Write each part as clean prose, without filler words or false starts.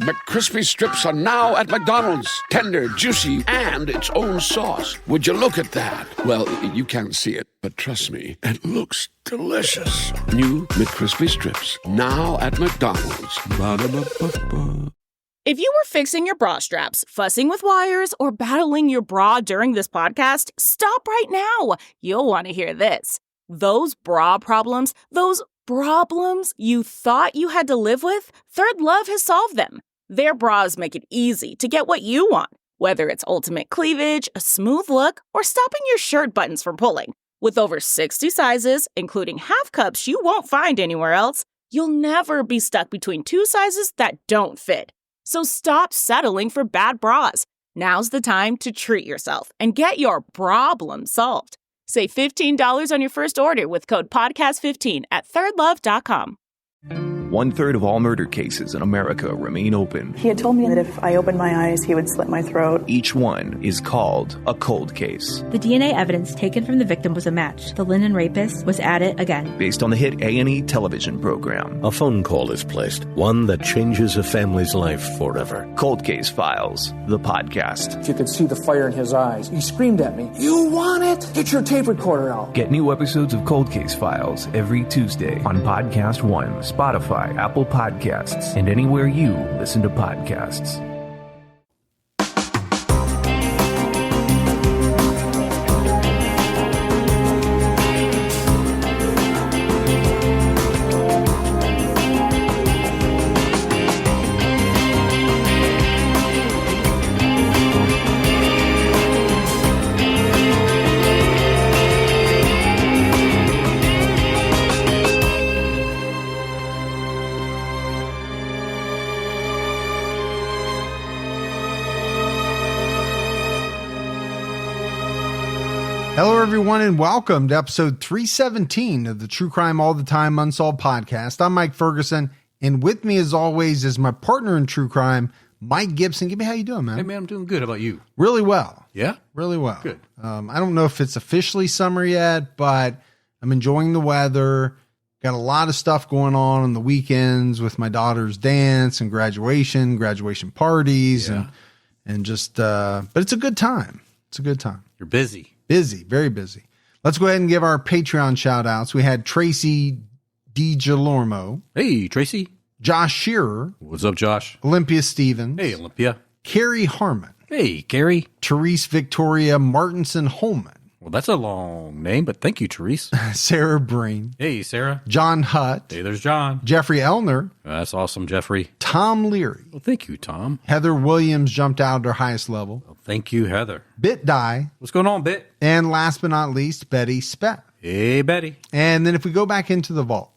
McCrispy strips are now at McDonald's. Tender, juicy, and its own sauce. Would you look at that? Well, you can't see it, but trust me, it looks delicious. New McCrispy strips, now at McDonald's. Ba-da-ba-ba-ba. If you were fixing your bra straps, fussing with wires, or battling your bra during this podcast, stop right now. You'll want to hear this. Those bra problems, those problems you thought you had to live with, Third Love has solved them. Their bras make it easy to get what you want, whether it's ultimate cleavage, a smooth look, or stopping your shirt buttons from pulling. With over 60 sizes, including half cups you won't find anywhere else, you'll never be stuck between two sizes that don't fit. So stop settling for bad bras. Now's the time to treat yourself and get your problem solved. Save $15 on your first order with code PODCAST15 at thirdlove.com. 1/3 of all murder cases in America remain open. He had told me that if I opened my eyes, he would slit my throat. Each one is called a cold case. The DNA evidence taken from the victim was a match. The Linden rapist was at it again. Based on the hit A&E television program. A phone call is placed, one that changes a family's life forever. Cold Case Files, the podcast. You could see the fire in his eyes. He screamed at me, "You want it? Get your tape recorder out." Get new episodes of Cold Case Files every Tuesday on Podcast One, Spotify, Apple Podcasts, and anywhere you listen to podcasts. Hello, everyone, and welcome to episode 317 of the True Crime All the Time Unsolved podcast. I'm Mike Ferguson, and with me, as always, is my partner in true crime, Mike Gibson. Gibby, how you doing, man? Hey, man, I'm doing good. How about you? Really well. Yeah? Really well. Good. I don't know if it's officially summer yet, but I'm enjoying the weather. Got a lot of stuff going on the weekends with my daughter's dance and graduation parties, and just, but it's a good time. It's a good time. You're busy. Busy, very busy. Let's go ahead and give our Patreon shout outs. We had Tracy DiGiormo. Hey, Tracy. Josh Shearer. What's up, Josh? Olympia Stevens. Hey, Olympia. Carrie Harmon. Hey, Carrie. Therese Victoria Martinson Holman. Well, that's a long name, but thank you, Therese. Sarah Breen. Hey, Sarah. John Hutt. Hey, there's John. Jeffrey Elner. That's awesome, Jeffrey. Tom Leary. Well, thank you, Tom. Heather Williams jumped out at her highest level. Well, thank you, Heather. Bit Die. What's going on, Bit? And last but not least, Betty Spett. Hey, Betty. And then if we go back into the vault,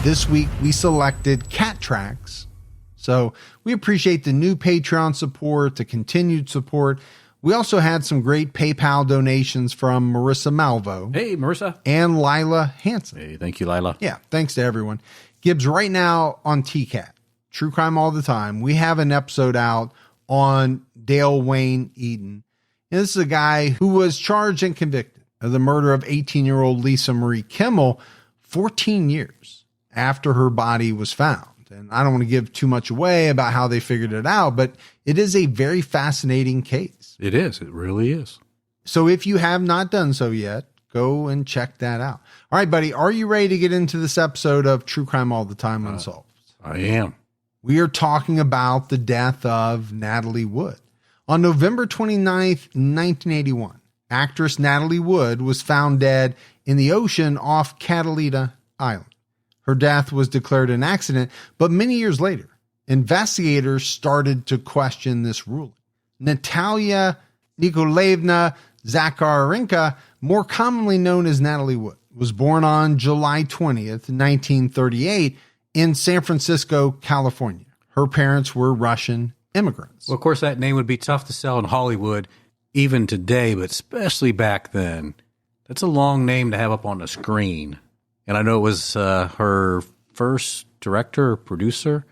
this week we selected Cat Tracks. So we appreciate the new Patreon support, the continued support. We also had some great PayPal donations from Marissa Malvo. Hey, Marissa. And Lila Hansen. Hey, thank you, Lila. Yeah, thanks to everyone. Gibbs, right now on TCAT, True Crime All the Time, we have an episode out on Dale Wayne Eden. And this is a guy who was charged and convicted of the murder of 18-year-old Lisa Marie Kimmel 14 years after her body was found. And I don't want to give too much away about how they figured it out, but it is a very fascinating case. It is. It really is. So if you have not done so yet, go and check that out. All right, buddy, are you ready to get into this episode of True Crime All the Time Unsolved? I am. We are talking about the death of Natalie Wood. On November 29th, 1981, actress Natalie Wood was found dead in the ocean off Catalina Island. Her death was declared an accident, but many years later, investigators started to question this ruling. Natalia Nikolaevna Zakharenko, more commonly known as Natalie Wood, was born on July 20th, 1938 in San Francisco, California. Her parents were Russian immigrants. Well, of course, that name would be tough to sell in Hollywood even today, but especially back then. That's a long name to have up on the screen. And I know it was her first director or producer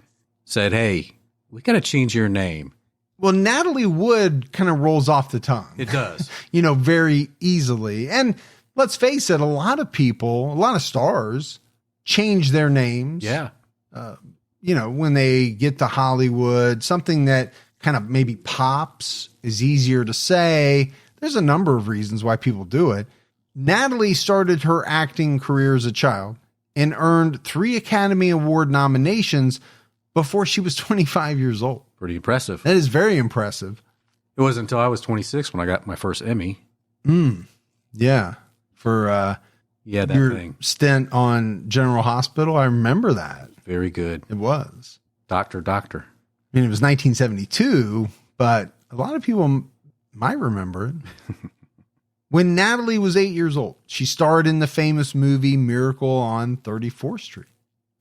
said, hey, we got to change your name. Well, Natalie Wood kind of rolls off the tongue. It does. Very easily. And let's face it, a lot of people, a lot of stars change their names. Yeah. when they get to Hollywood, something that kind of maybe pops is easier to say. There's a number of reasons why people do it. Natalie started her acting career as a child and earned 3 Academy Award nominations before she was 25 years old. Pretty impressive. That is very impressive. It wasn't until I was 26 when I got my first Emmy. Yeah. For that your thing. stint on General Hospital. I remember that. Very good. It was. Doctor. I mean, it was 1972, but a lot of people might remember it. When Natalie was 8 years old, she starred in the famous movie Miracle on 34th Street.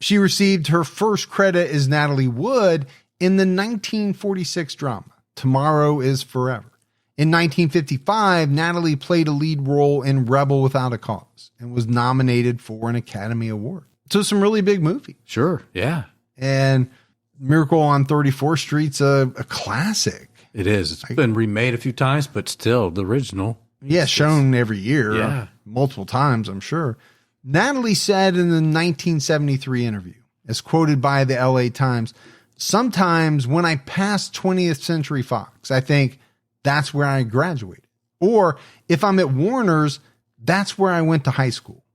She received her first credit as Natalie Wood in the 1946 drama Tomorrow is Forever. In 1955, Natalie played a lead role in Rebel Without a Cause and was nominated for an Academy Award. So some really big movies. Sure, yeah. And Miracle on 34th Street's a classic. It is. It's been remade a few times, but still the original. Yeah, shown every year. Yeah. Multiple times, I'm sure. Natalie said in the 1973 interview, as quoted by the LA Times, "Sometimes when I pass 20th Century Fox, I think that's where I graduated. Or if I'm at Warner's, that's where I went to high school."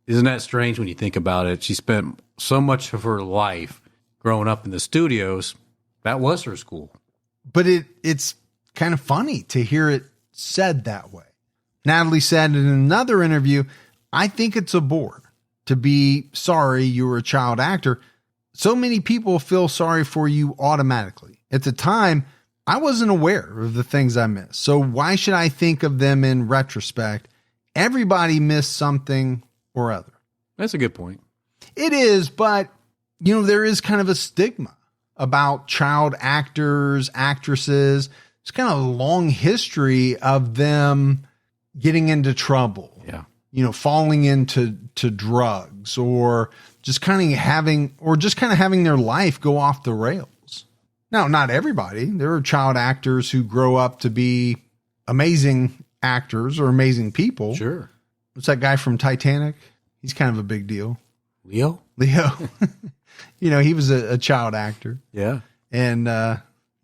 Isn't that strange when you think about it? She spent so much of her life growing up in the studios. That was her school. But it's kind of funny to hear it said that way. Natalie said in another interview, "I think it's a bore to be sorry you were a child actor. So many people feel sorry for you automatically. At the time, I wasn't aware of the things I missed. So why should I think of them in retrospect? Everybody missed something or other." That's a good point. It is, but there is kind of a stigma about child actors, actresses. It's kind of a long history of them getting into trouble. Yeah. Falling into drugs or just kind of having their life go off the rails. Now, not everybody. There are child actors who grow up to be amazing actors or amazing people. Sure. What's that guy from Titanic? He's kind of a big deal. Leo. He was a child actor. Yeah. And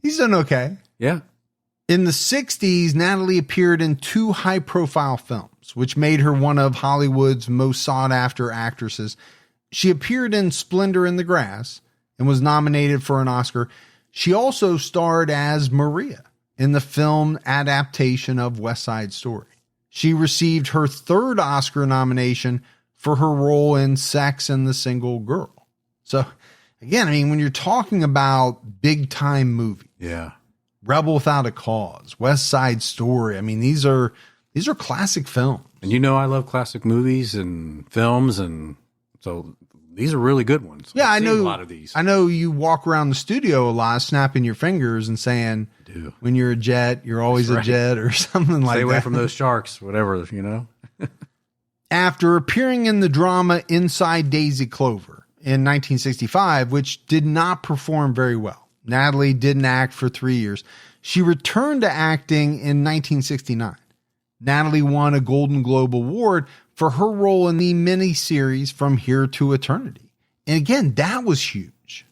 he's done okay. Yeah. In the 60s, Natalie appeared in 2 high-profile films, which made her one of Hollywood's most sought-after actresses. She appeared in Splendor in the Grass and was nominated for an Oscar. She also starred as Maria in the film adaptation of West Side Story. She received her 3rd Oscar nomination for her role in Sex and the Single Girl. So, again, when you're talking about big-time movies. Yeah. Rebel Without a Cause, West Side Story. These are classic films. And I love classic movies and films, and so these are really good ones. Yeah, I know a lot of these. I know you walk around the studio a lot, snapping your fingers and saying, "When you're a jet, you're always a jet," or something like that. Stay away from those sharks, whatever. After appearing in the drama Inside Daisy Clover in 1965, which did not perform very well, Natalie didn't act for 3 years. She returned to acting in 1969. Natalie won a Golden Globe Award for her role in the miniseries From Here to Eternity. And again, that was huge.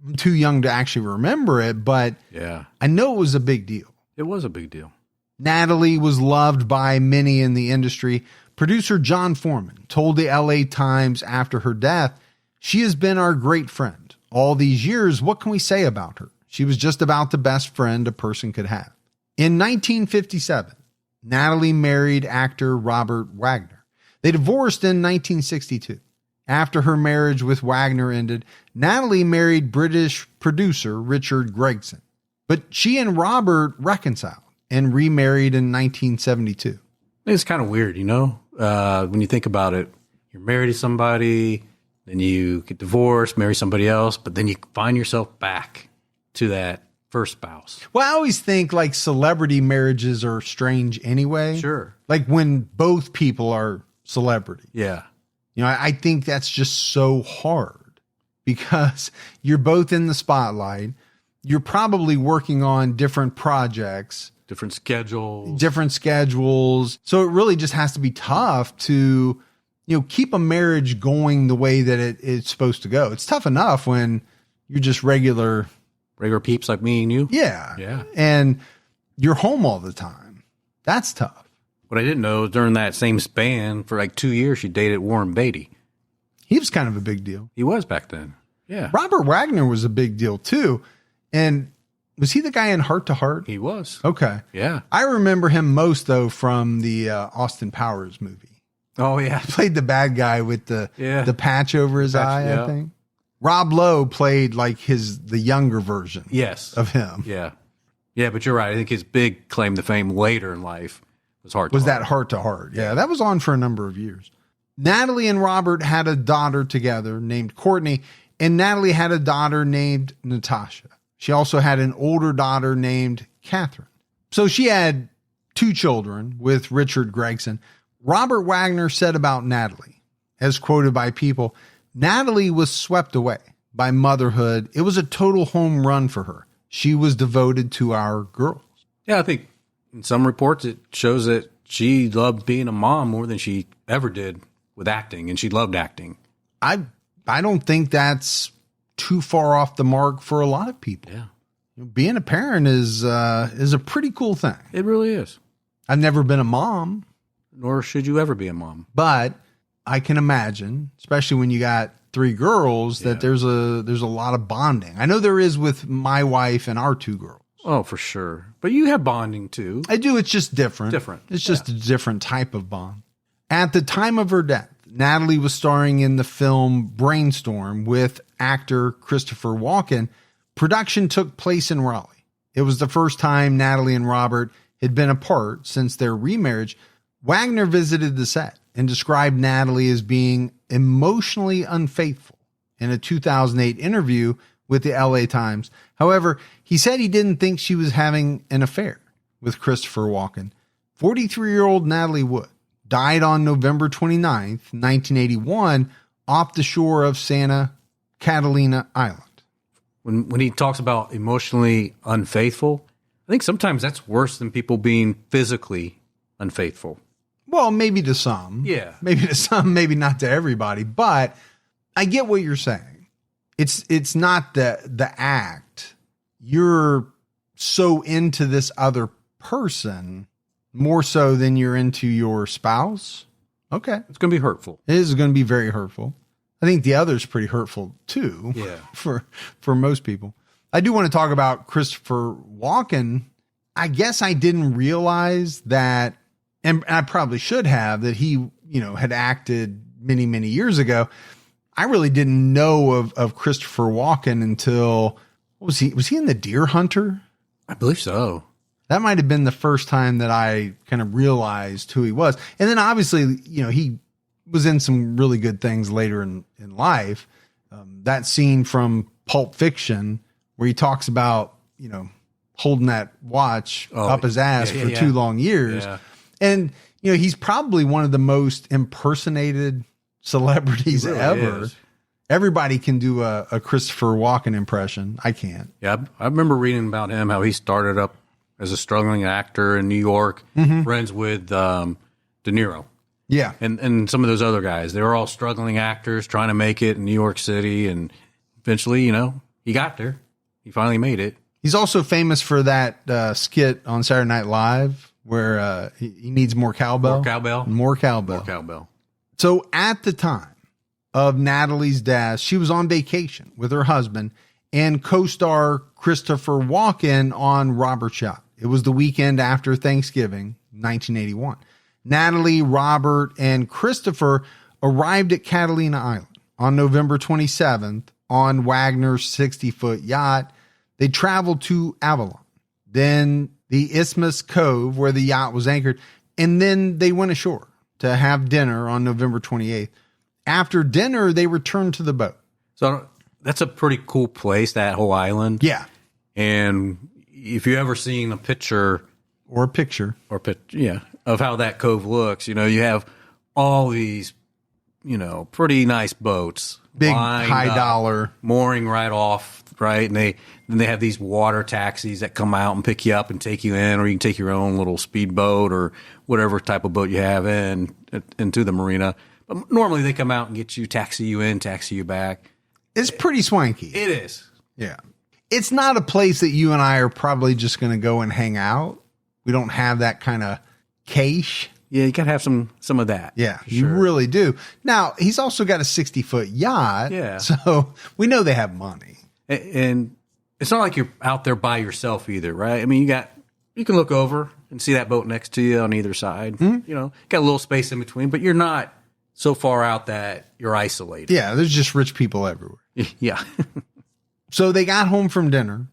I'm too young to actually remember it, but yeah, I know it was a big deal. It was a big deal. Natalie was loved by many in the industry. Producer John Foreman told the LA Times after her death, "She has been our great friend. All these years, what can we say about her? She was just about the best friend a person could have." In 1957, Natalie married actor Robert Wagner. They divorced in 1962. After her marriage with Wagner ended, Natalie married British producer Richard Gregson. But she and Robert reconciled and remarried in 1972. It's kind of weird, when you think about it. You're married to somebody, then you get divorced, marry somebody else, but then you find yourself back to that first spouse. Well, I always think celebrity marriages are strange anyway. Sure. When both people are celebrity. Yeah. I think that's just so hard because you're both in the spotlight. You're probably working on different projects. Different schedules. So it really just has to be tough to keep a marriage going the way that it's supposed to go. It's tough enough when You're just regular peeps like me and you. Yeah. Yeah. And you're home all the time. That's tough. What I didn't know is during that same span, for like 2 years, she dated Warren Beatty. He was kind of a big deal. He was back then. Yeah. Robert Wagner was a big deal too. And was he the guy in Heart to Heart? He was. Okay. Yeah. I remember him most, though, from the Austin Powers movie. Oh, yeah. He played the bad guy with the patch over his eye, I think. Rob Lowe played like the younger version of him. Yeah. Yeah, but you're right. I think his big claim to fame later in life was Heart to Heart. Was that Heart to Heart? Yeah, that was on for a number of years. Natalie and Robert had a daughter together named Courtney, and Natalie had a daughter named Natasha. She also had an older daughter named Catherine. So she had 2 children with Richard Gregson. Robert Wagner said about Natalie, as quoted by People, Natalie was swept away by motherhood. It was a total home run for her. She was devoted to our girls. Yeah, I think in some reports it shows that she loved being a mom more than she ever did with acting, and she loved acting. I don't think that's too far off the mark for a lot of people. Yeah. Being a parent is a pretty cool thing. It really is. I've never been a mom. Nor should you ever be a mom. But I can imagine, especially when you got 3 girls, that there's a lot of bonding. I know there is with my wife and our 2 girls. Oh, for sure. But you have bonding too. I do. It's just different. Different. It's just a different type of bond. At the time of her death, Natalie was starring in the film Brainstorm with actor Christopher Walken. Production took place in Raleigh. It was the first time Natalie and Robert had been apart since their remarriage. Wagner visited the set and described Natalie as being emotionally unfaithful in a 2008 interview with the LA Times. However, he said he didn't think she was having an affair with Christopher Walken. 43-year-old Natalie Wood died on November 29th, 1981, off the shore of Catalina Island. When he talks about emotionally unfaithful, I think sometimes that's worse than people being physically unfaithful. Well, maybe to some. Yeah. Maybe to some, maybe not to everybody. But I get what you're saying. It's not the act. You're so into this other person more so than you're into your spouse. Okay. It's going to be hurtful. It is going to be very hurtful. I think the other's pretty hurtful too. Yeah. For most people. I do want to talk about Christopher Walken. I guess I didn't realize that, and I probably should have, that he, had acted many, many years ago. I really didn't know of Christopher Walken until, was he in The Deer Hunter? I believe so. That might have been the first time that I kind of realized who he was. And then obviously, he was in some really good things later in life. That scene from Pulp Fiction where he talks about, holding that watch up his ass for 2 long years. Yeah. And, he's probably one of the most impersonated celebrities really ever. Is. Everybody can do a Christopher Walken impression. I can't. Yeah. I remember reading about him, how he started up as a struggling actor in New York, friends with De Niro. Yeah. And some of those other guys. They were all struggling actors trying to make it in New York City. And eventually, he got there. He finally made it. He's also famous for that skit on Saturday Night Live where he needs more cowbell. More cowbell. More cowbell. More cowbell. So at the time of Natalie's death, she was on vacation with her husband and co-star Christopher Walken on Robert's Yacht. It was the weekend after Thanksgiving, 1981. Natalie, Robert, and Christopher arrived at Catalina Island on November 27th on Wagner's 60-foot yacht. They traveled to Avalon, then the Isthmus Cove where the yacht was anchored, and then they went ashore to have dinner on November 28th. After dinner, they returned to the boat. So that's a pretty cool place, that whole island. Yeah. And if you ever seen a picture of how that cove looks, you have all these, pretty nice boats, big high dollar, mooring right off, right? And they have these water taxis that come out and pick you up and take you in, or you can take your own little speedboat or whatever type of boat you have into the marina. But normally they come out and taxi you in, taxi you back. It's pretty swanky. It is. Yeah. It's not a place that you and I are probably just going to go and hang out. We don't have that kind of cache. Yeah, you got to have some of that. Yeah, you really do. Now, he's also got a 60-foot yacht. Yeah. So we know they have money. And it's not like you're out there by yourself either, right? I mean, you can look over and see that boat next to you on either side. Mm-hmm. You know, got a little space in between, but you're not so far out that you're isolated. Yeah, there's just rich people everywhere. Yeah. So they got home from dinner.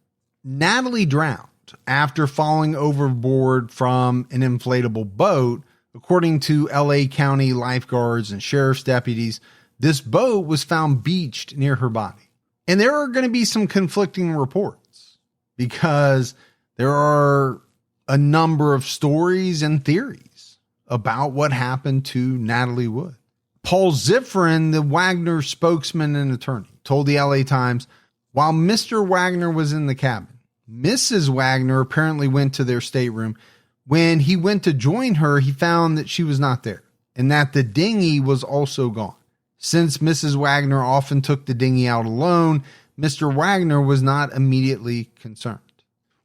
Natalie drowned after falling overboard from an inflatable boat. According to LA County lifeguards and sheriff's deputies, this boat was found beached near her body. And there are going to be some conflicting reports because there are a number of stories and theories about what happened to Natalie Wood. Paul Zifrin, the Wagner spokesman and attorney, told the LA Times, while Mr. Wagner was in the cabin, Mrs. Wagner apparently went to their stateroom. When he went to join her, he found that she was not there and that the dinghy was also gone. Since Mrs. Wagner often took the dinghy out alone, Mr. Wagner was not immediately concerned.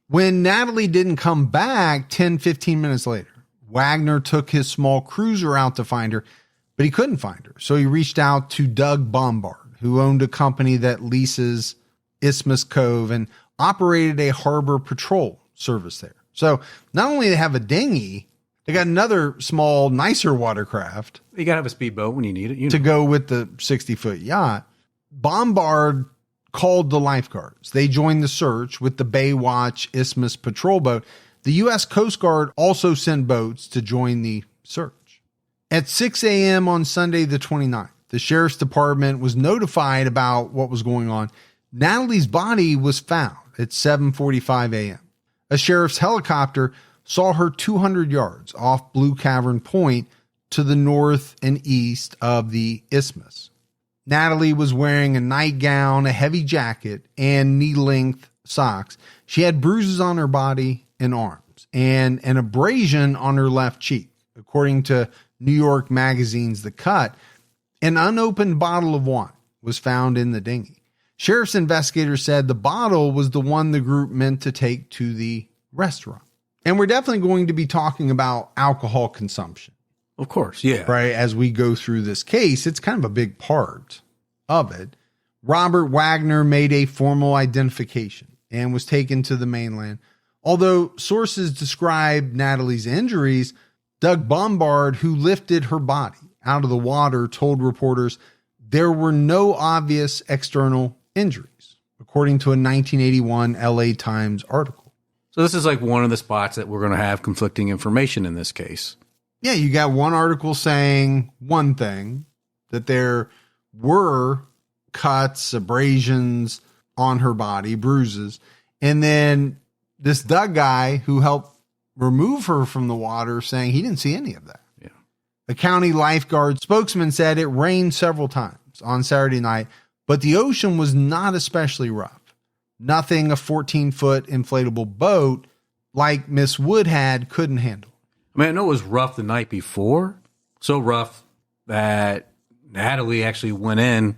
When Natalie didn't come back 10-15 minutes later, Wagner took his small cruiser out to find her, but he couldn't find her. So he reached out to Doug Bombard, who owned a company that leases Isthmus Cove and operated a harbor patrol service there. So not only they have a dinghy, they got another small, nicer watercraft. You got to have a speedboat when you need it. To go with the 60-foot yacht. Bombard called the lifeguards. They joined the search with the Baywatch Isthmus patrol boat. The U.S. Coast Guard also sent boats to join the search. At 6 a.m. on Sunday the 29th, the sheriff's department was notified about what was going on. Natalie's body was found at 7:45 a.m. A sheriff's helicopter saw her 200 yards off Blue Cavern Point to the north and east of the isthmus. Natalie was wearing a nightgown, a heavy jacket, and knee-length socks. She had bruises on her body and arms and an abrasion on her left cheek. According to New York Magazine's The Cut, an unopened bottle of wine was found in the dinghy. Sheriff's investigators said the bottle was the one the group meant to take to the restaurant. And we're definitely going to be talking about alcohol consumption. Of course, yeah. Right, as we go through this case, it's kind of a big part of it. Robert Wagner made a formal identification and was taken to the mainland. Although sources describe Natalie's injuries, Doug Bombard, who lifted her body out of the water, told reporters there were no obvious external injuries, according to a 1981 LA Times article. So this is like one of the spots that we're going to have conflicting information in this case. Yeah, you got one article saying one thing, that there were cuts, abrasions on her body, bruises. And then this Doug guy who helped remove her from the water saying he didn't see any of that. Yeah. A county lifeguard spokesman said it rained several times on Saturday night, but the ocean was not especially rough. Nothing a 14-foot inflatable boat like Miss Wood had couldn't handle. I mean, I know it was rough the night before. So rough that Natalie actually went in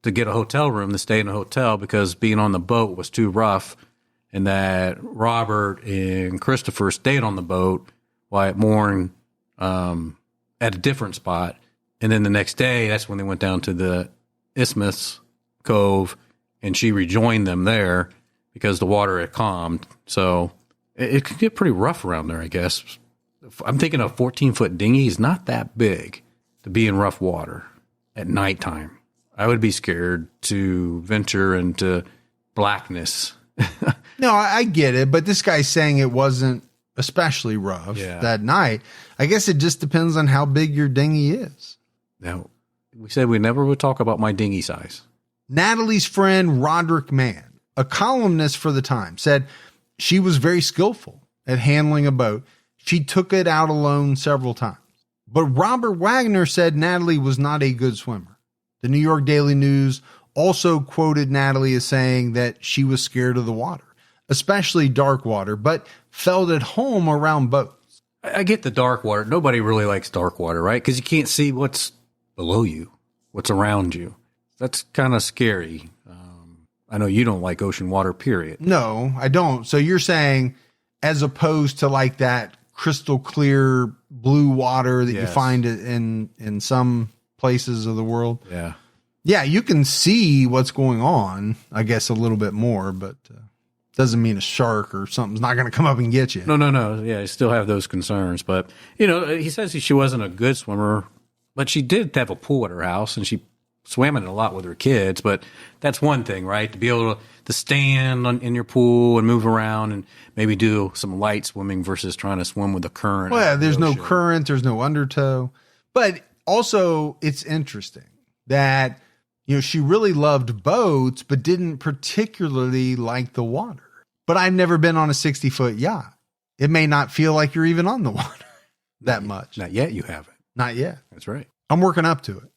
to get a hotel room to stay in a hotel because being on the boat was too rough, and that Robert and Christopher stayed on the boat while Mourn at a different spot. And then the next day, that's when they went down to the Isthmus Cove, and she rejoined them there because the water had calmed. So it could get pretty rough around there, I guess. I'm thinking a 14-foot dinghy is not that big to be in rough water at nighttime. I would be scared to venture into blackness. No, I get it, but this guy's saying it wasn't especially rough that night. I guess it just depends on how big your dinghy is. Now, we said we never would talk about my dinghy size. Natalie's friend, Roderick Mann, a columnist for the Times, said she was very skillful at handling a boat. She took it out alone several times. But Robert Wagner said Natalie was not a good swimmer. The New York Daily News also quoted Natalie as saying that she was scared of the water, especially dark water, but felt at home around boats. I get the dark water. Nobody really likes dark water, right? Because you can't see what's below you, what's around you. That's kind of scary. I know you don't like ocean water, period. No, I don't. So you're saying as opposed to like that crystal clear blue water that you find in some places of the world. Yeah. Yeah, you can see what's going on, I guess, a little bit more, but doesn't mean a shark or something's not going to come up and get you. No. Yeah, you still have those concerns. But, he says she wasn't a good swimmer, but she did have a pool at her house, and she swam in it a lot with her kids. But that's one thing, right? To be able to stand in your pool and move around and maybe do some light swimming versus trying to swim with the current. Well, yeah, there's no current, there's no undertow. But also, it's interesting that, she really loved boats, but didn't particularly like the water. But I've never been on a 60-foot yacht. It may not feel like you're even on the water that much. Not yet, you haven't. Not yet. That's right. I'm working up to it.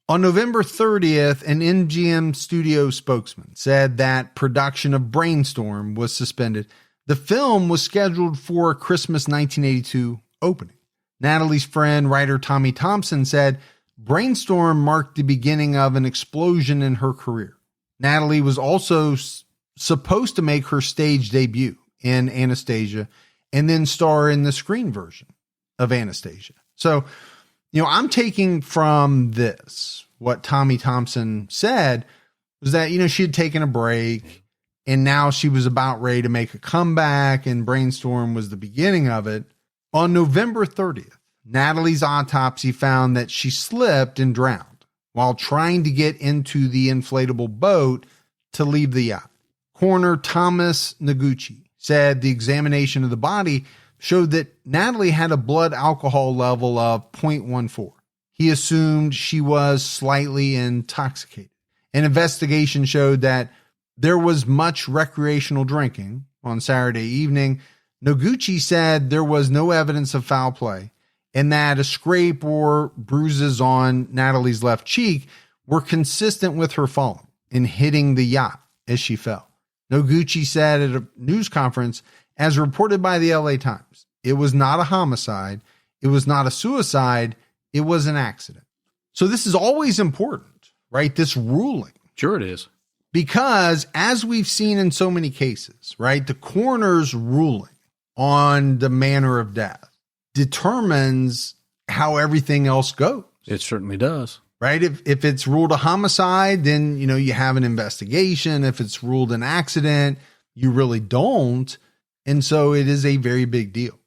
On November 30th, an MGM studio spokesman said that production of Brainstorm was suspended. The film was scheduled for a Christmas 1982 opening. Natalie's friend, writer Tommy Thompson, said Brainstorm marked the beginning of an explosion in her career. Natalie was also supposed to make her stage debut in Anastasia and then star in the screen version of Anastasia. So, I'm taking from this, what Tommy Thompson said was that, she had taken a break and now she was about ready to make a comeback, and Brainstorm was the beginning of it. On November 30th, Natalie's autopsy found that she slipped and drowned while trying to get into the inflatable boat to leave the yacht. Coroner Thomas Noguchi said the examination of the body showed that Natalie had a blood alcohol level of 0.14. He assumed she was slightly intoxicated. An investigation showed that there was much recreational drinking on Saturday evening. Noguchi said there was no evidence of foul play and that a scrape or bruises on Natalie's left cheek were consistent with her falling and hitting the yacht as she fell. Noguchi said at a news conference, as reported by the LA Times, it was not a homicide, it was not a suicide, it was an accident. So this is always important, right? This ruling. Sure it is. Because as we've seen in so many cases, right, the coroner's ruling on the manner of death determines how everything else goes. It certainly does. Right? If it's ruled a homicide, then, you have an investigation. If it's ruled an accident, you really don't. And so it is a very big deal.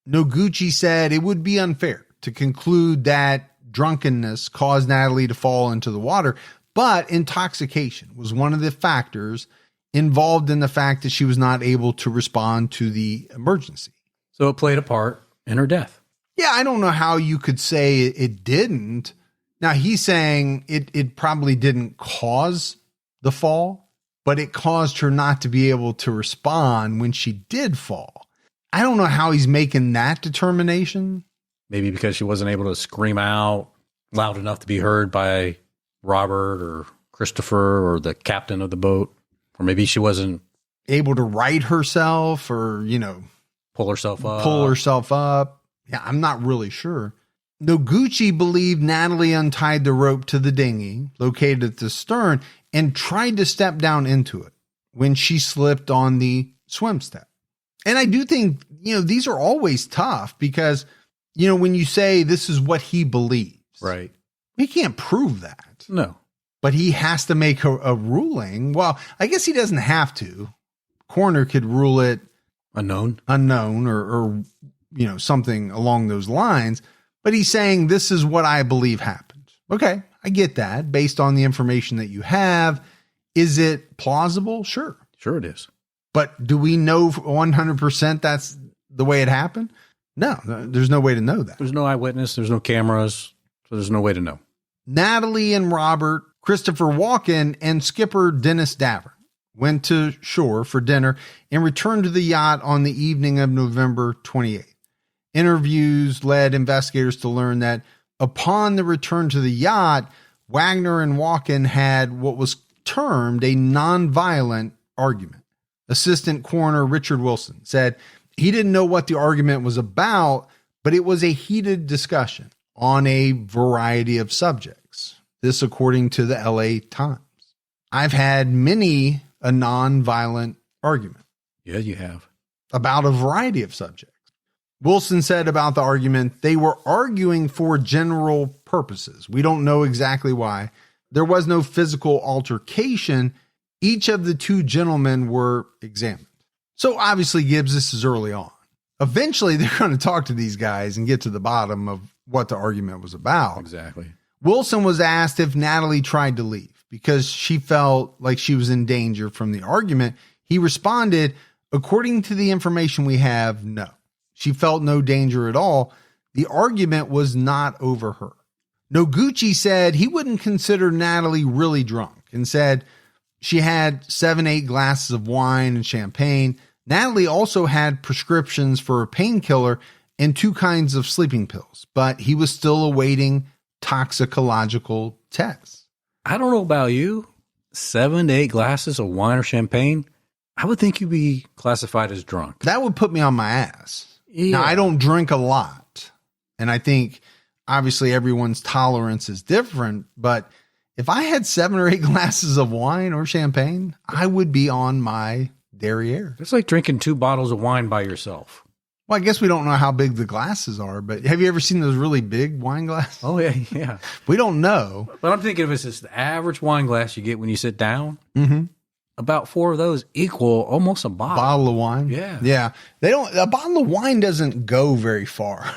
Noguchi said it would be unfair to conclude that drunkenness caused Natalie to fall into the water, but intoxication was one of the factors involved in the fact that she was not able to respond to the emergency. So it played a part in her death. Yeah, I don't know how you could say it didn't. Now, he's saying it probably didn't cause the fall, but it caused her not to be able to respond when she did fall. I don't know how he's making that determination. Maybe because she wasn't able to scream out loud enough to be heard by Robert or Christopher or the captain of the boat. Or maybe she wasn't able to right herself or, pull herself up. Yeah, I'm not really sure. Noguchi believed Natalie untied the rope to the dinghy located at the stern and tried to step down into it when she slipped on the swim step. And I do think, these are always tough because, when you say this is what he believes, right? We can't prove that. No. But he has to make a ruling. Well, I guess he doesn't have to. Coroner could rule it unknown or something along those lines. But he's saying this is what I believe happened. Okay, I get that. Based on the information that you have, is it plausible? Sure. Sure it is. But do we know 100% that's the way it happened? No, there's no way to know that. There's no eyewitness. There's no cameras. So there's no way to know. Natalie and Robert, Christopher Walken, and skipper Dennis Davern went to shore for dinner and returned to the yacht on the evening of November 28th. Interviews led investigators to learn that upon the return to the yacht, Wagner and Walken had what was termed a nonviolent argument. Assistant Coroner Richard Wilson said he didn't know what the argument was about, but it was a heated discussion on a variety of subjects. This according to the LA Times. I've had many a non-violent argument. Yeah, you have. About a variety of subjects. Wilson said about the argument, they were arguing for general purposes. We don't know exactly why. There was no physical altercation. Each of the two gentlemen were examined. So obviously, Gibbs, this is early on. Eventually, they're going to talk to these guys and get to the bottom of what the argument was about. Exactly. Wilson was asked if Natalie tried to leave because she felt like she was in danger from the argument. He responded, according to the information we have, no. She felt no danger at all. The argument was not over her. Noguchi said he wouldn't consider Natalie really drunk and said she had 7-8 glasses of wine and champagne. Natalie also had prescriptions for a painkiller and 2 kinds of sleeping pills, but he was still awaiting toxicological tests. I don't know about you. 7 to 8 glasses of wine or champagne, I would think you'd be classified as drunk. That would put me on my ass. Yeah. Now, I don't drink a lot, and I think obviously everyone's tolerance is different, but if I had 7 or 8 glasses of wine or champagne, I would be on my derriere. It's like drinking 2 bottles of wine by yourself. Well, I guess we don't know how big the glasses are, but have you ever seen those really big wine glasses? Oh, yeah, yeah. We don't know. But I'm thinking if it's just the average wine glass you get when you sit down, about 4 of those equal almost a bottle of wine. Yeah. Yeah. A bottle of wine doesn't go very far,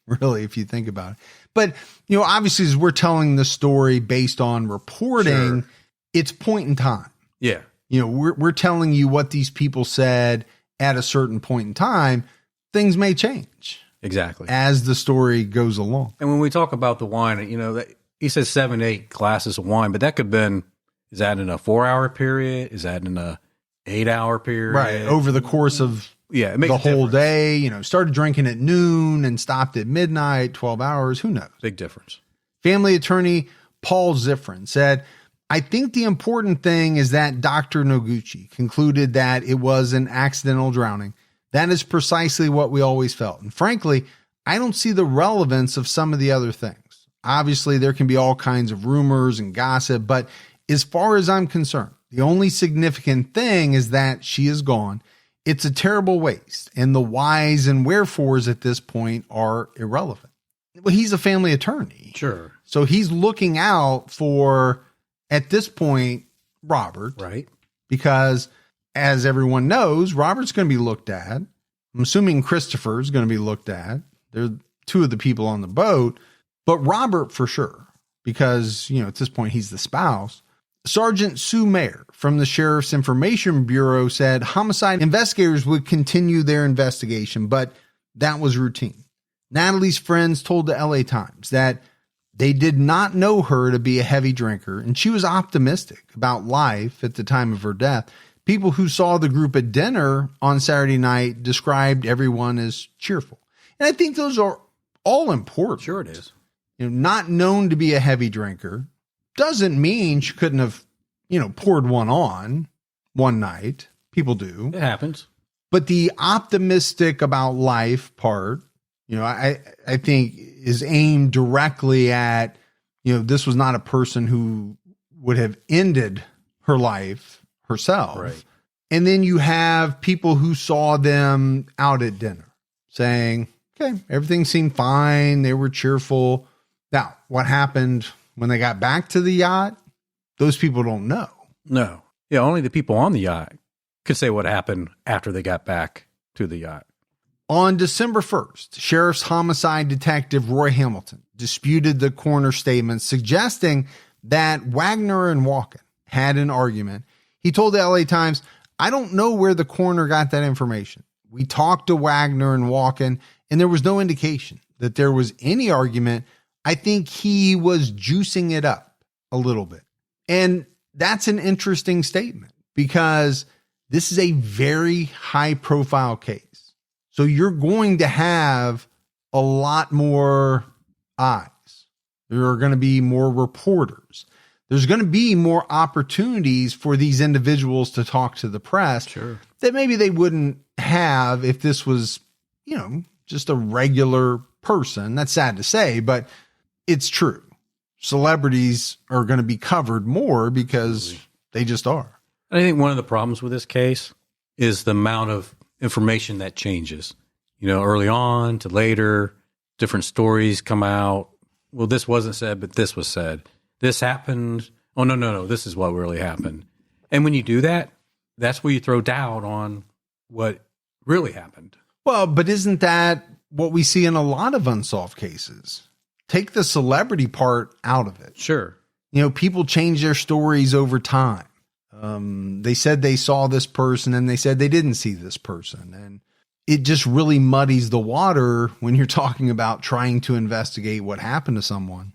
really, if you think about it. But, obviously, as we're telling the story based on reporting, it's point in time. Yeah. We're telling you what these people said at a certain point in time. Things may change. Exactly. As the story goes along. And when we talk about the wine, he says 7, 8 glasses of wine, but that could have been, is that in a 4-hour period? Is that in a 8-hour period? Right. Over the course of it makes the whole day, started drinking at noon and stopped at midnight, 12 hours. Who knows? Big difference. Family attorney Paul Ziffrin said, I think the important thing is that Dr. Noguchi concluded that it was an accidental drowning. That is precisely what we always felt. And frankly, I don't see the relevance of some of the other things. Obviously, there can be all kinds of rumors and gossip, but as far as I'm concerned, the only significant thing is that she is gone. It's a terrible waste, and the whys and wherefores at this point are irrelevant. Well, he's a family attorney. Sure. So he's looking out for, at this point, Robert. Right. Because as everyone knows, Robert's going to be looked at. I'm assuming Christopher's going to be looked at. They're 2 of the people on the boat, but Robert for sure, because, at this point he's the spouse. Sergeant Sue Mayer from the Sheriff's Information Bureau said homicide investigators would continue their investigation, but that was routine. Natalie's friends told the LA Times that they did not know her to be a heavy drinker, and she was optimistic about life at the time of her death. People who saw the group at dinner on Saturday night described everyone as cheerful. And I think those are all important. Sure it is. Not known to be a heavy drinker doesn't mean she couldn't have, poured one on one night. People do. It happens. But the optimistic about life part, I think is aimed directly at, this was not a person who would have ended her life herself. Right. And then you have people who saw them out at dinner saying, okay, everything seemed fine. They were cheerful. Now, what happened when they got back to the yacht? Those people don't know. No. Yeah, only the people on the yacht could say what happened after they got back to the yacht. On December 1st, Sheriff's homicide detective Roy Hamilton disputed the coroner's statement, suggesting that Wagner and Walken had an argument. He told the LA Times, I don't know where the coroner got that information. We talked to Wagner and Walken, and there was no indication that there was any argument. I think he was juicing it up a little bit. And that's an interesting statement because this is a very high profile case. So you're going to have a lot more eyes. There are going to be more reporters. There's going to be more opportunities for these individuals to talk to the press that maybe they wouldn't have if this was, just a regular person. That's sad to say, but it's true. Celebrities are going to be covered more because they just are. I think one of the problems with this case is the amount of information that changes. Early on to later, different stories come out. Well, this wasn't said, but this was said. This happened. Oh, no, this is what really happened. And when you do that, that's where you throw doubt on what really happened. Well, but isn't that what we see in a lot of unsolved cases? Take the celebrity part out of it. Sure. People change their stories over time. They said they saw this person and they said they didn't see this person. And it just really muddies the water when you're talking about trying to investigate what happened to someone.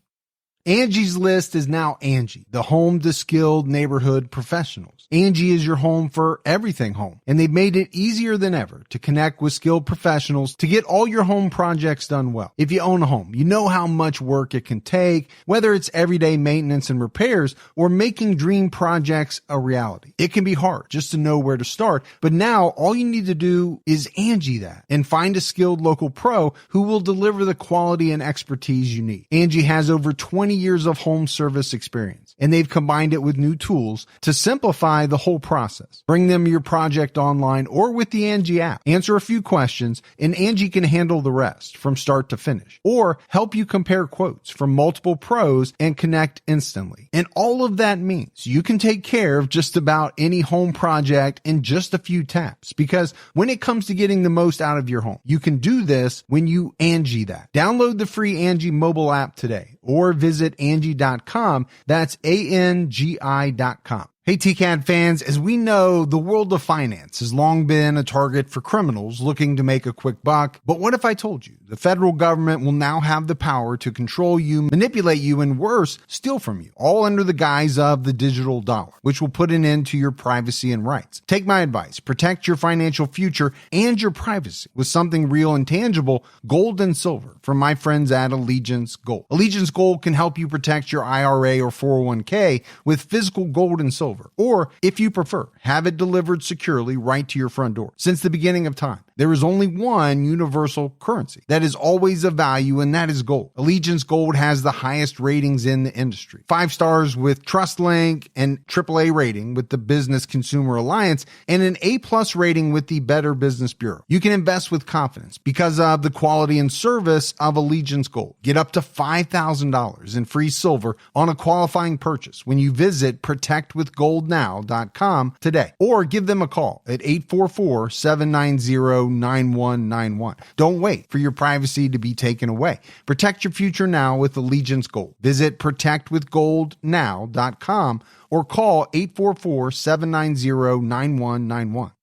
Angie's List is now Angie, the home to skilled neighborhood professionals. Angie is your home for everything home, and they've made it easier than ever to connect with skilled professionals to get all your home projects done well. If you own a home, you know how much work it can take, whether it's everyday maintenance and repairs or making dream projects a reality. It can be hard just to know where to start, but now all you need to do is Angie that and find a skilled local pro who will deliver the quality and expertise you need. Angie has over 20 years of home service experience, and they've combined it with new tools to simplify the whole process. Bring them your project online or with the Angie app. Answer a few questions, and Angie can handle the rest from start to finish, or help you compare quotes from multiple pros and connect instantly. And all of that means you can take care of just about any home project in just a few taps, because when it comes to getting the most out of your home, you can do this when you Angie that. Download the free Angie mobile app today or visit Angie.com. That's ANGI.com. Hey, TCAT fans, as we know, the world of finance has long been a target for criminals looking to make a quick buck. But what if I told you the federal government will now have the power to control you, manipulate you, and worse, steal from you, all under the guise of the digital dollar, which will put an end to your privacy and rights? Take my advice. Protect your financial future and your privacy with something real and tangible, gold and silver, from my friends at Allegiance Gold. Allegiance Gold can help you protect your IRA or 401k with physical gold and silver. Or, if you prefer, have it delivered securely right to your front door. Since the beginning of time, there is only one universal currency that is always of value, and that is gold. Allegiance Gold has the highest ratings in the industry. 5 stars with TrustLink, and AAA rating with the Business Consumer Alliance, and an A+ rating with the Better Business Bureau. You can invest with confidence because of the quality and service of Allegiance Gold. Get up to $5,000 in free silver on a qualifying purchase when you visit protectwithgoldnow.com today, or give them a call at 844-790-9191. Don't wait for your privacy to be taken away. Protect your future now with Allegiance Gold. Visit protectwithgoldnow.com or call 844-790-9191.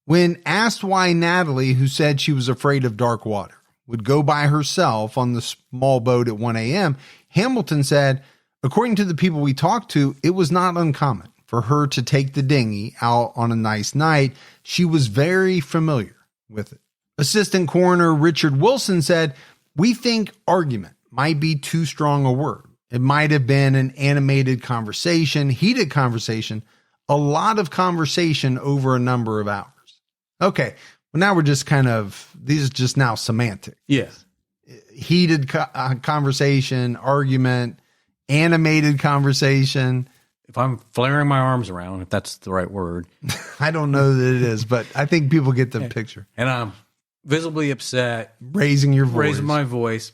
When asked why Natalie, who said she was afraid of dark water, would go by herself on the small boat at 1 a.m., Hamilton said, according to the people we talked to, it was not uncommon for her to take the dinghy out on a nice night. She was very familiar with it. Assistant Coroner Richard Wilson said, we think argument might be too strong a word. It might have been an animated conversation, heated conversation, a lot of conversation over a number of hours. Okay, well, now we're just these are just now semantic. Yes. Heated conversation, argument, animated conversation. If I'm flaring my arms around, if that's the right word. I don't know that it is, but I think people get the picture. And I'm visibly upset. Raising your voice. Raising my voice.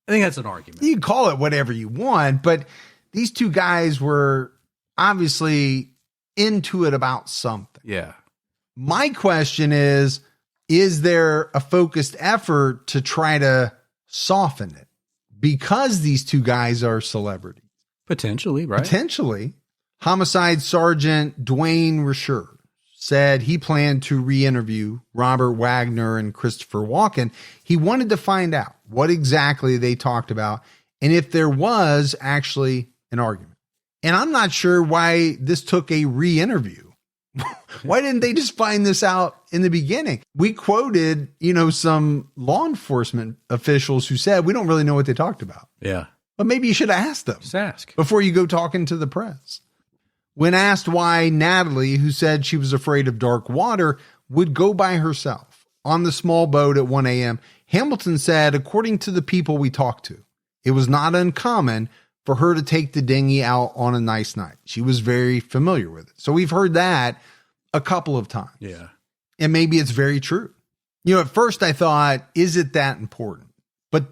I think that's an argument. You can call it whatever you want, but these two guys were obviously into it about something. Yeah. My question is there a focused effort to try to soften it? Because these two guys are celebrities. Potentially, right? Potentially. Homicide Sergeant Dwayne Rasher said he planned to re-interview Robert Wagner and Christopher Walken. He wanted to find out what exactly they talked about and if there was actually an argument. And I'm not sure why this took a re-interview. Why didn't they just find this out in the beginning? We quoted, some law enforcement officials who said, we don't really know what they talked about. Yeah. But maybe you should ask them. Just ask. Before you go talking to the press. When asked why Natalie, who said she was afraid of dark water, would go by herself on the small boat at 1 a.m., Hamilton said, according to the people we talked to, it was not uncommon for her to take the dinghy out on a nice night. She was very familiar with it. So we've heard that a couple of times. Yeah. And maybe it's very true. At first I thought, is it that important? But,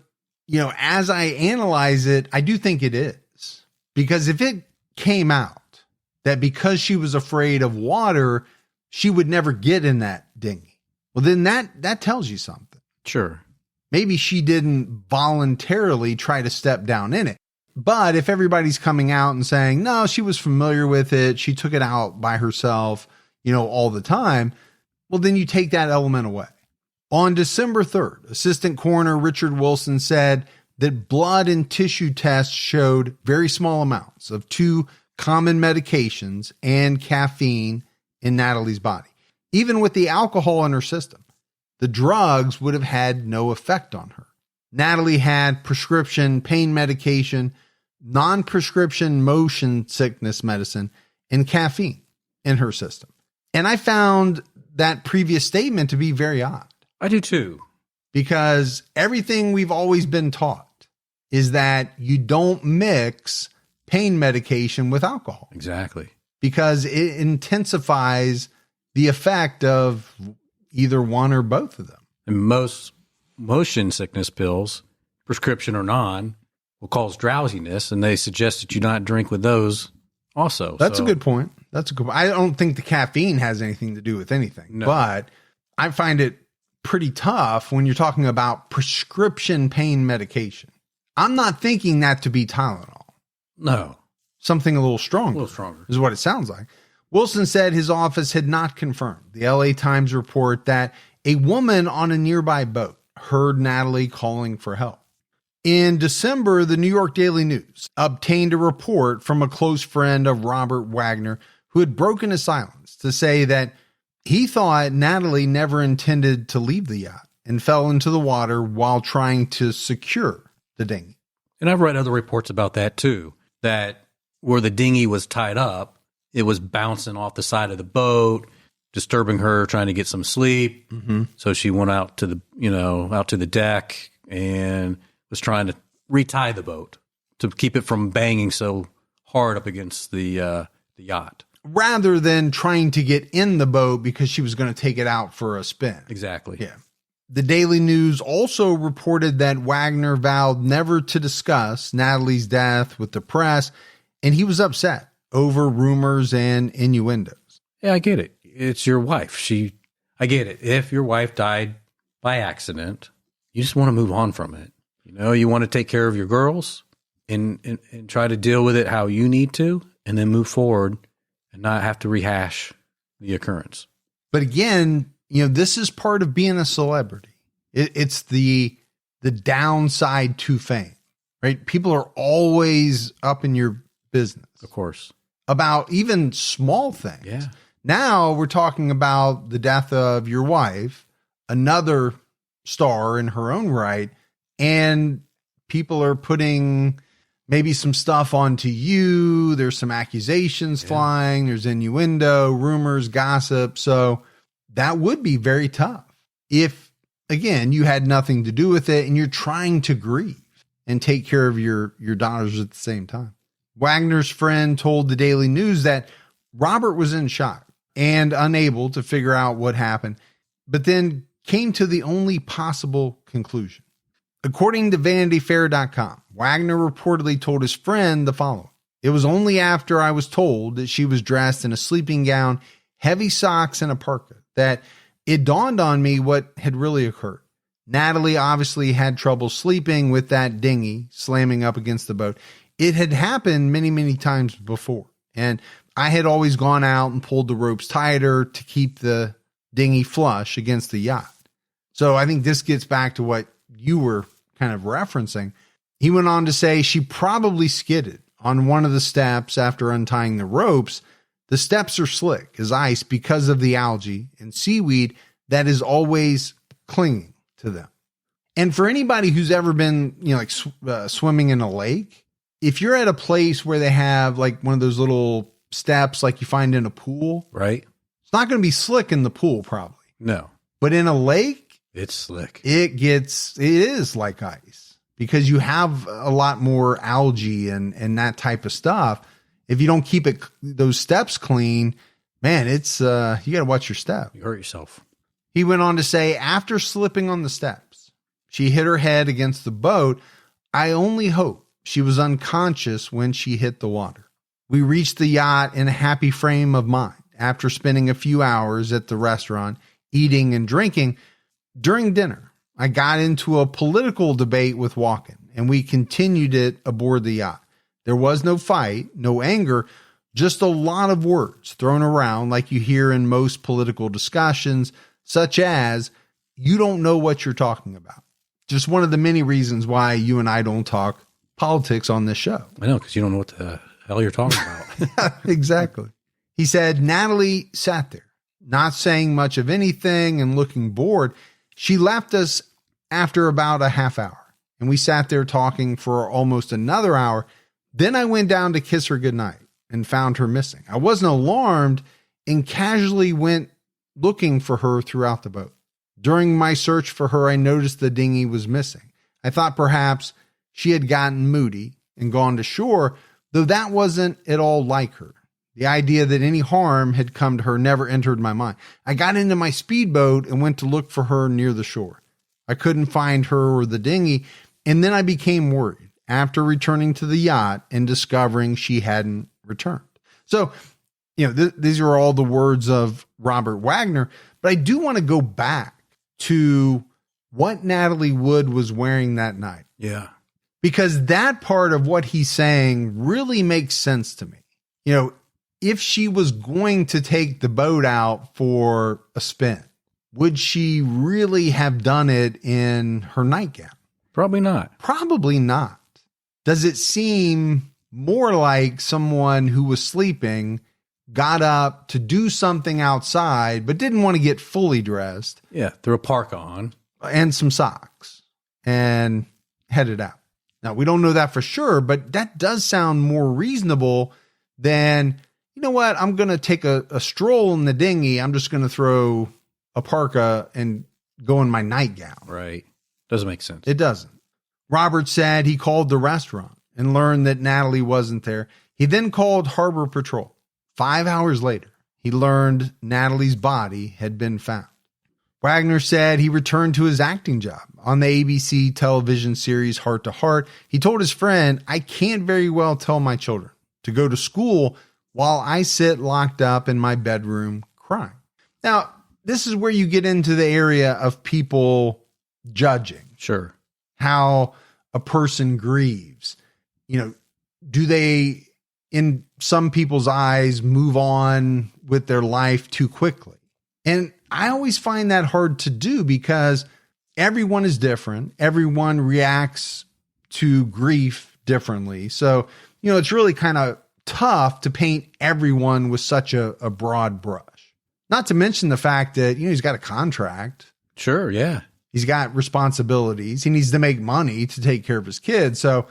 as I analyze it, I do think it is. Because if it came out that because she was afraid of water, she would never get in that dinghy, well, then that tells you something. Sure. Maybe she didn't voluntarily try to step down in it. But if everybody's coming out and saying, no, she was familiar with it, she took it out by herself, all the time, well, then you take that element away. On December 3rd, Assistant Coroner Richard Wilson said that blood and tissue tests showed very small amounts of 2 common medications and caffeine in Natalie's body. Even with the alcohol in her system, the drugs would have had no effect on her. Natalie had prescription pain medication, non-prescription motion sickness medicine, and caffeine in her system. And I found that previous statement to be very odd. I do too. Because everything we've always been taught is that you don't mix pain medication with alcohol. Exactly. Because it intensifies the effect of either one or both of them. And most motion sickness pills, prescription or non, will cause drowsiness, and they suggest that you not drink with those also. That's a good point. I don't think the caffeine has anything to do with anything, but I find it pretty tough when you're talking about prescription pain medication. I'm not thinking that to be Tylenol. No. Something a little stronger. Is what it sounds like. Wilson said his office had not confirmed the LA Times report that a woman on a nearby boat heard Natalie calling for help. In December, the New York Daily News obtained a report from a close friend of Robert Wagner who had broken his silence to say that he thought Natalie never intended to leave the yacht and fell into the water while trying to secure the dinghy. And I've read other reports about that too, that where the dinghy was tied up, it was bouncing off the side of the boat, disturbing her, trying to get some sleep. Mm-hmm. So she went out to the deck and was trying to retie the boat to keep it from banging so hard up against the yacht. Rather than trying to get in the boat because she was going to take it out for a spin. Exactly. Yeah. The Daily News also reported that Wagner vowed never to discuss Natalie's death with the press, and he was upset over rumors and innuendos. Yeah, I get it. It's your wife. I get it. If your wife died by accident, you just want to move on from it. You want to take care of your girls and try to deal with it how you need to, and then move forward and not have to rehash the occurrence. But again, this is part of being a celebrity. It's the downside to fame, right? People are always up in your business. Of course. About even small things. Yeah. Now we're talking about the death of your wife, another star in her own right, and people are putting maybe some stuff onto you. There's some accusations flying. There's innuendo, rumors, gossip. So that would be very tough if, again, you had nothing to do with it and you're trying to grieve and take care of your daughters at the same time. Wagner's friend told the Daily News that Robert was in shock and unable to figure out what happened, but then came to the only possible conclusion. According to VanityFair.com, Wagner reportedly told his friend the following: "It was only after I was told that she was dressed in a sleeping gown, heavy socks, and a parka that it dawned on me what had really occurred. Natalie obviously had trouble sleeping with that dinghy slamming up against the boat. It had happened many, many times before, and I had always gone out and pulled the ropes tighter to keep the dinghy flush against the yacht." So I think this gets back to what you were kind of referencing. He went on to say she probably skidded on one of the steps after untying the ropes. The steps are slick as ice because of the algae and seaweed that is always clinging to them. And for anybody who's ever been, swimming in a lake, if you're at a place where they have like one of those little steps like you find in a pool, right? It's not going to be slick in the pool probably. No. But in a lake, it's slick. It is like ice. because you have a lot more algae and that type of stuff. If you don't keep those steps clean, man, it's you got to watch your step. You hurt yourself. He went on to say, after slipping on the steps, she hit her head against the boat. I only hope she was unconscious when she hit the water. We reached the yacht in a happy frame of mind after spending a few hours at the restaurant, eating and drinking. During dinner, I got into a political debate with Walken, and we continued it aboard the yacht. There was no fight, no anger, just a lot of words thrown around like you hear in most political discussions, such as, you don't know what you're talking about. Just one of the many reasons why you and I don't talk politics on this show. I know, because you don't know what the hell you're talking about. Exactly. He said, Natalie sat there, not saying much of anything and looking bored. She left us after about a half hour, and we sat there talking for almost another hour. Then I went down to kiss her goodnight and found her missing. I wasn't alarmed and casually went looking for her throughout the boat. During my search for her, I noticed the dinghy was missing. I thought perhaps she had gotten moody and gone to shore, though that wasn't at all like her. The idea that any harm had come to her never entered my mind. I got into my speedboat and went to look for her near the shore. I couldn't find her or the dinghy, and then I became worried after returning to the yacht and discovering she hadn't returned. So, these are all the words of Robert Wagner, but I do want to go back to what Natalie Wood was wearing that night. Yeah. Because that part of what he's saying really makes sense to me. If she was going to take the boat out for a spin, would she really have done it in her nightgown? Probably not. Probably not. Does it seem more like someone who was sleeping, got up to do something outside, but didn't want to get fully dressed? Yeah, threw a parka on. And some socks and headed out. Now, we don't know that for sure, but that does sound more reasonable than, you know what, I'm going to take a stroll in the dinghy. I'm just going to throw a parka and go in my nightgown. Right. Doesn't make sense. It doesn't. Robert said he called the restaurant and learned that Natalie wasn't there. He then called Harbor Patrol. 5 hours later, he learned Natalie's body had been found. Wagner said he returned to his acting job on the ABC television series Heart to Heart. He told his friend, I can't very well tell my children to go to school while I sit locked up in my bedroom crying. Now, this is where you get into the area of people judging. Sure. How a person grieves. Do they, in some people's eyes, move on with their life too quickly? And I always find that hard to do because everyone is different. Everyone reacts to grief differently. So, it's really kind of tough to paint everyone with such a broad brush. Not to mention the fact that, he's got a contract. Sure, yeah. He's got responsibilities. He needs to make money to take care of his kids. So,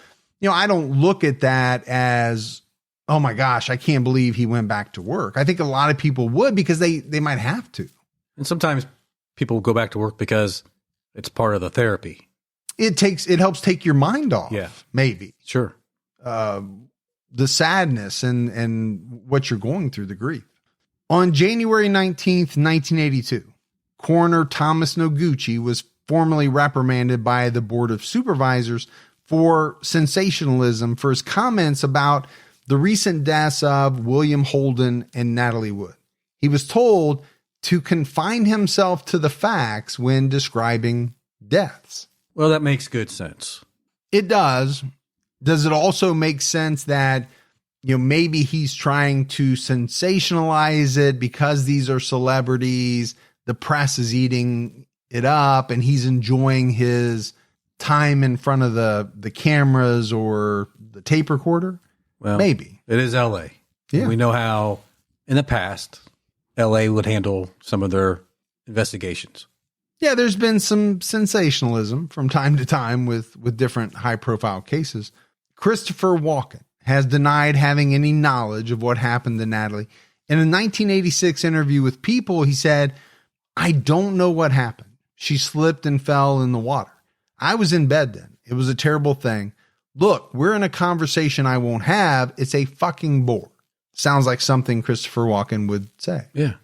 I don't look at that as, oh my gosh, I can't believe he went back to work. I think a lot of people would because they might have to. And sometimes people go back to work because it's part of the therapy. It helps take your mind off. Yeah. Maybe. Sure. The sadness and what you're going through, the grief. On January 19th, 1982, Coroner Thomas Noguchi was formally reprimanded by the Board of Supervisors for sensationalism for his comments about the recent deaths of William Holden and Natalie Wood. He was told to confine himself to the facts when describing deaths. Well, that makes good sense. It does. Does it also make sense that, maybe he's trying to sensationalize it because these are celebrities, the press is eating it up, and he's enjoying his time in front of the cameras or the tape recorder? Well, maybe. It is LA. Yeah. We know how in the past LA would handle some of their investigations. Yeah, there's been some sensationalism from time to time with different high profile cases. Christopher Walken has denied having any knowledge of what happened to Natalie. In a 1986 interview with People, he said, I don't know what happened. She slipped and fell in the water. I was in bed then. It was a terrible thing. Look, we're in a conversation I won't have. It's a fucking bore. Sounds like something Christopher Walken would say. Yeah.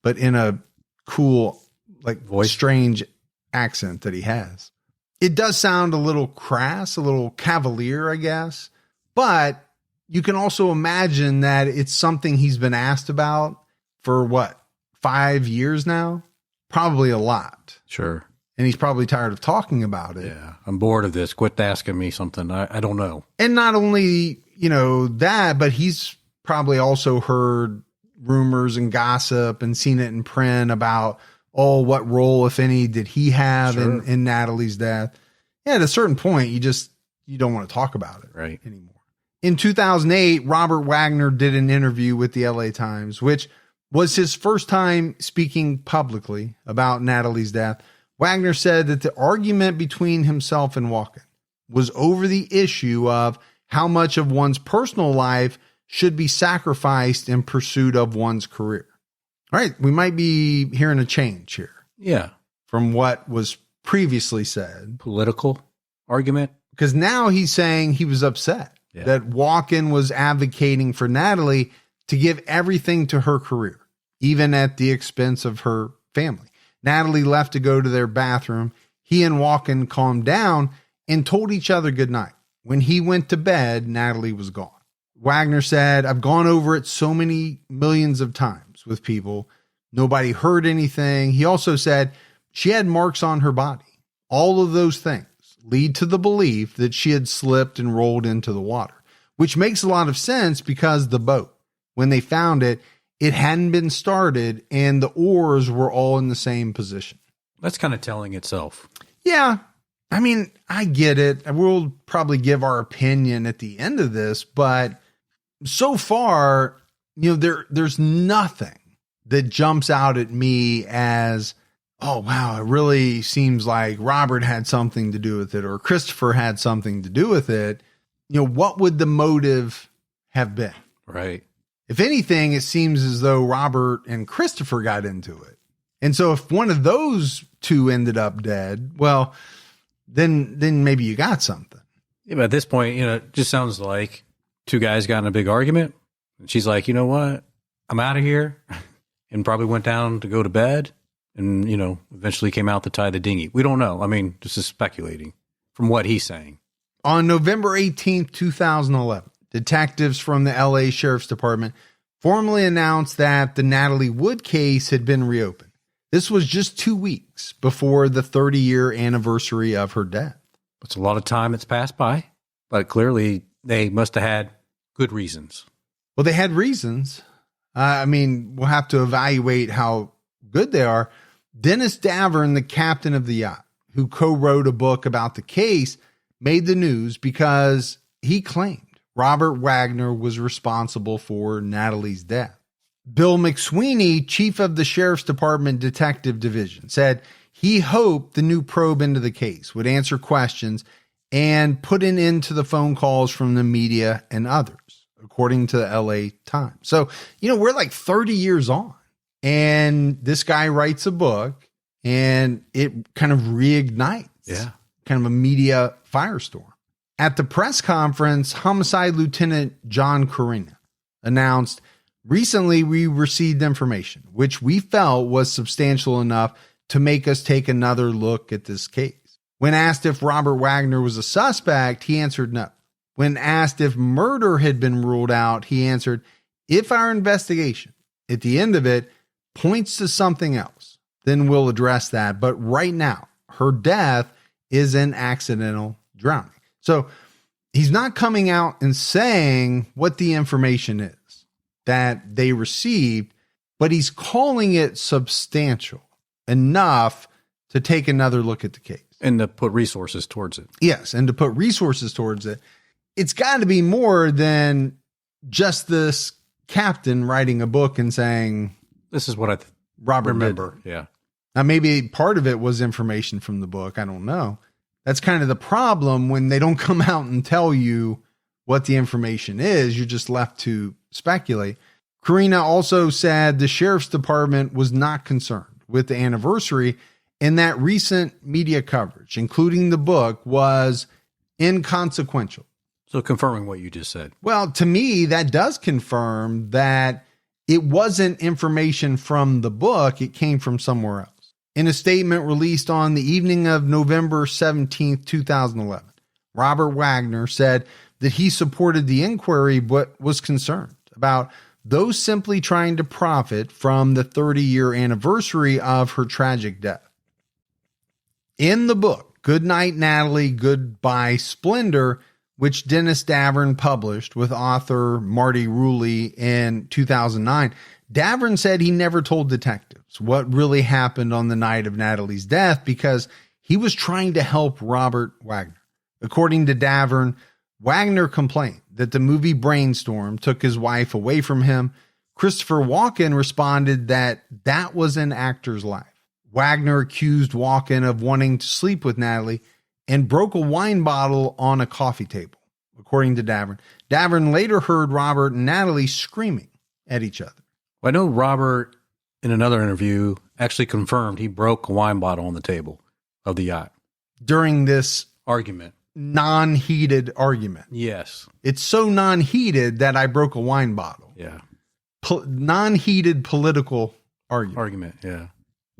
But in a cool, like voice, strange accent that he has. It does sound a little crass, a little cavalier, I guess. But you can also imagine that it's something he's been asked about for 5 years now? Probably a lot. Sure. And he's probably tired of talking about it. Yeah. I'm bored of this. Quit asking me something. I don't know. And not only, that, but he's probably also heard rumors and gossip and seen it in print about, what role, if any, did he have in Natalie's death? Yeah, at a certain point, you don't want to talk about it anymore. In 2008, Robert Wagner did an interview with the LA Times, which was his first time speaking publicly about Natalie's death. Wagner said that the argument between himself and Walken was over the issue of how much of one's personal life should be sacrificed in pursuit of one's career. All right, we might be hearing a change here. Yeah. From what was previously said. Political argument? Because now he's saying he was upset that Walken was advocating for Natalie to give everything to her career, even at the expense of her family. Natalie left to go to their bathroom. He and Walken calmed down and told each other goodnight. When he went to bed, Natalie was gone. Wagner said, I've gone over it so many millions of times with people. Nobody heard anything. He also said she had marks on her body. All of those things lead to the belief that she had slipped and rolled into the water, which makes a lot of sense because the boat, when they found it, it hadn't been started and the oars were all in the same position. That's kind of telling itself. Yeah. I mean, I get it. We'll probably give our opinion at the end of this, but so far, there's nothing that jumps out at me as, oh, wow, it really seems like Robert had something to do with it or Christopher had something to do with it. What would the motive have been? Right. If anything, it seems as though Robert and Christopher got into it. And so if one of those two ended up dead, well, then maybe you got something. Yeah, but at this point, it just sounds like two guys got in a big argument. And she's like, you know what? I'm out of here. And probably went down to go to bed. And, eventually came out to tie the dinghy. We don't know. I mean, this is speculating from what he's saying. On November 18th, 2011, detectives from the LA Sheriff's Department formally announced that the Natalie Wood case had been reopened. This was just 2 weeks before the 30-year anniversary of her death. It's a lot of time that's passed by, but clearly they must have had good reasons. Well, they had reasons. We'll have to evaluate how good they are. Dennis Davern, the captain of the yacht, who co-wrote a book about the case, made the news because he claimed Robert Wagner was responsible for Natalie's death. Bill McSweeney, chief of the Sheriff's Department Detective Division, said he hoped the new probe into the case would answer questions and put an end to the phone calls from the media and others, according to the LA Times. So, we're like 30 years on. And this guy writes a book and it kind of reignites kind of a media firestorm. At the press conference, Homicide Lieutenant John Carina announced, recently we received information which we felt was substantial enough to make us take another look at this case. When asked if Robert Wagner was a suspect, he answered no. When asked if murder had been ruled out, he answered, if our investigation at the end of it points to something else, then we'll address that. But right now, her death is an accidental drowning. So he's not coming out and saying what the information is that they received, but he's calling it substantial enough to take another look at the case. And to put resources towards it. Yes, and to put resources towards it. It's got to be more than just this captain writing a book and saying, this is what I Robert remember. did. Yeah. Now, maybe part of it was information from the book. I don't know. That's kind of the problem when they don't come out and tell you what the information is. You're just left to speculate. Carina also said the Sheriff's Department was not concerned with the anniversary and that recent media coverage, including the book, was inconsequential. So confirming what you just said. Well, to me, that does confirm that it wasn't information from the book. It came from somewhere else. In a statement released on the evening of November 17th, 2011, Robert Wagner said that he supported the inquiry, but was concerned about those simply trying to profit from the 30-year anniversary of her tragic death. In the book, Goodnight, Natalie, Goodbye, Splendor, which Dennis Davern published with author Marty Ruley in 2009, Davern said he never told detectives what really happened on the night of Natalie's death because he was trying to help Robert Wagner. According to Davern, Wagner complained that the movie Brainstorm took his wife away from him. Christopher Walken responded that that was an actor's life. Wagner accused Walken of wanting to sleep with Natalie and broke a wine bottle on a coffee table, according to Davern. Davern later heard Robert and Natalie screaming at each other. Well, I know Robert, in another interview, actually confirmed he broke a wine bottle on the table of the yacht. During this argument. Non-heated argument. Yes. It's so non-heated that I broke a wine bottle. Yeah. Non-heated political argument. Yeah.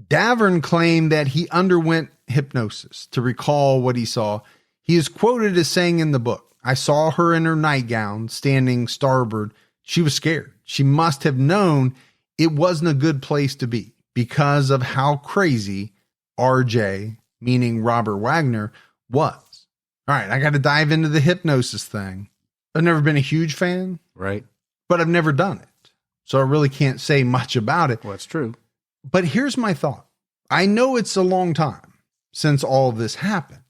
Davern claimed that he underwent hypnosis to recall what he saw. He is quoted as saying in the book, "I saw her in her nightgown standing starboard. She was scared. She must have known it wasn't a good place to be because of how crazy RJ," meaning Robert Wagner, was. All right, I got to dive into the hypnosis thing. I've never been a huge fan. Right. But I've never done it. So I really can't say much about it. Well, that's true. But here's my thought. I know it's a long time since all of this happened,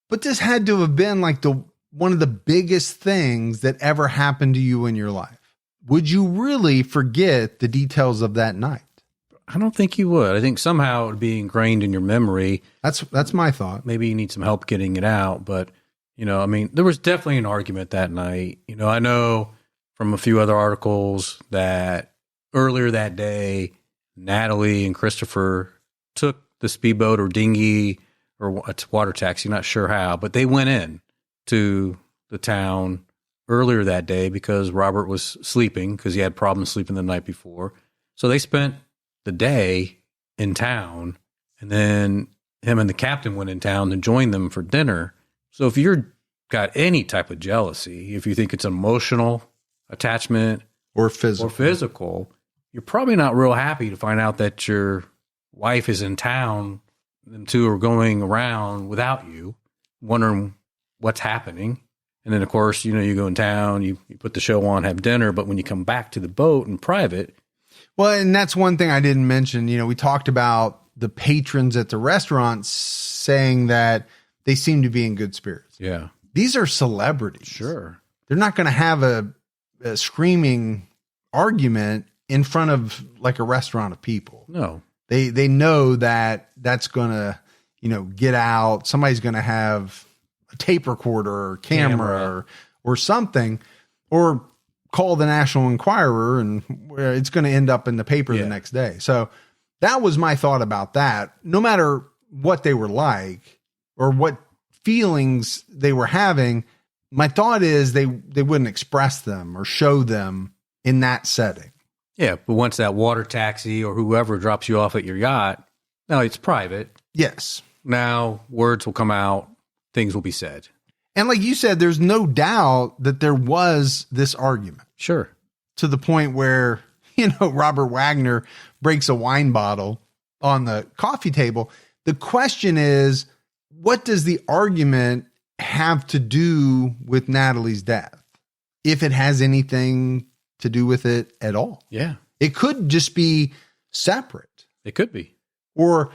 but this had to have been like one of the biggest things that ever happened to you in your life. Would you really forget the details of that night? I don't think you would. I think somehow it would be ingrained in your memory. That's my thought. Maybe you need some help getting it out, but I mean, there was definitely an argument that night. I know from a few other articles that earlier that day, Natalie and Christopher took the speedboat or dinghy or a water taxi, not sure how, but they went in to the town earlier that day because Robert was sleeping because he had problems sleeping the night before. So they spent the day in town, and then him and the captain went in town to join them for dinner. So if you're got any type of jealousy, if you think it's emotional attachment or physical, you're probably not real happy to find out that your wife is in town. Them two are going around without you, wondering what's happening. And then, of course, you go in town, you put the show on, have dinner. But when you come back to the boat in private. Well, and that's one thing I didn't mention. We talked about the patrons at the restaurants saying that they seem to be in good spirits. Yeah. These are celebrities. Sure. They're not going to have a screaming argument in front of like a restaurant of people. No. They know that that's going to, get out. Somebody's going to have a tape recorder or camera. Or something, or call the National Enquirer, and it's going to end up in the paper the next day. So that was my thought about that. No matter what they were like or what feelings they were having, my thought is they wouldn't express them or show them in that setting. Yeah, but once that water taxi or whoever drops you off at your yacht, now it's private. Yes. Now words will come out, things will be said. And like you said, there's no doubt that there was this argument. Sure. To the point where, Robert Wagner breaks a wine bottle on the coffee table. The question is, what does the argument have to do with Natalie's death? If it has anything to do with it at all. Yeah. It could just be separate. It could be. Or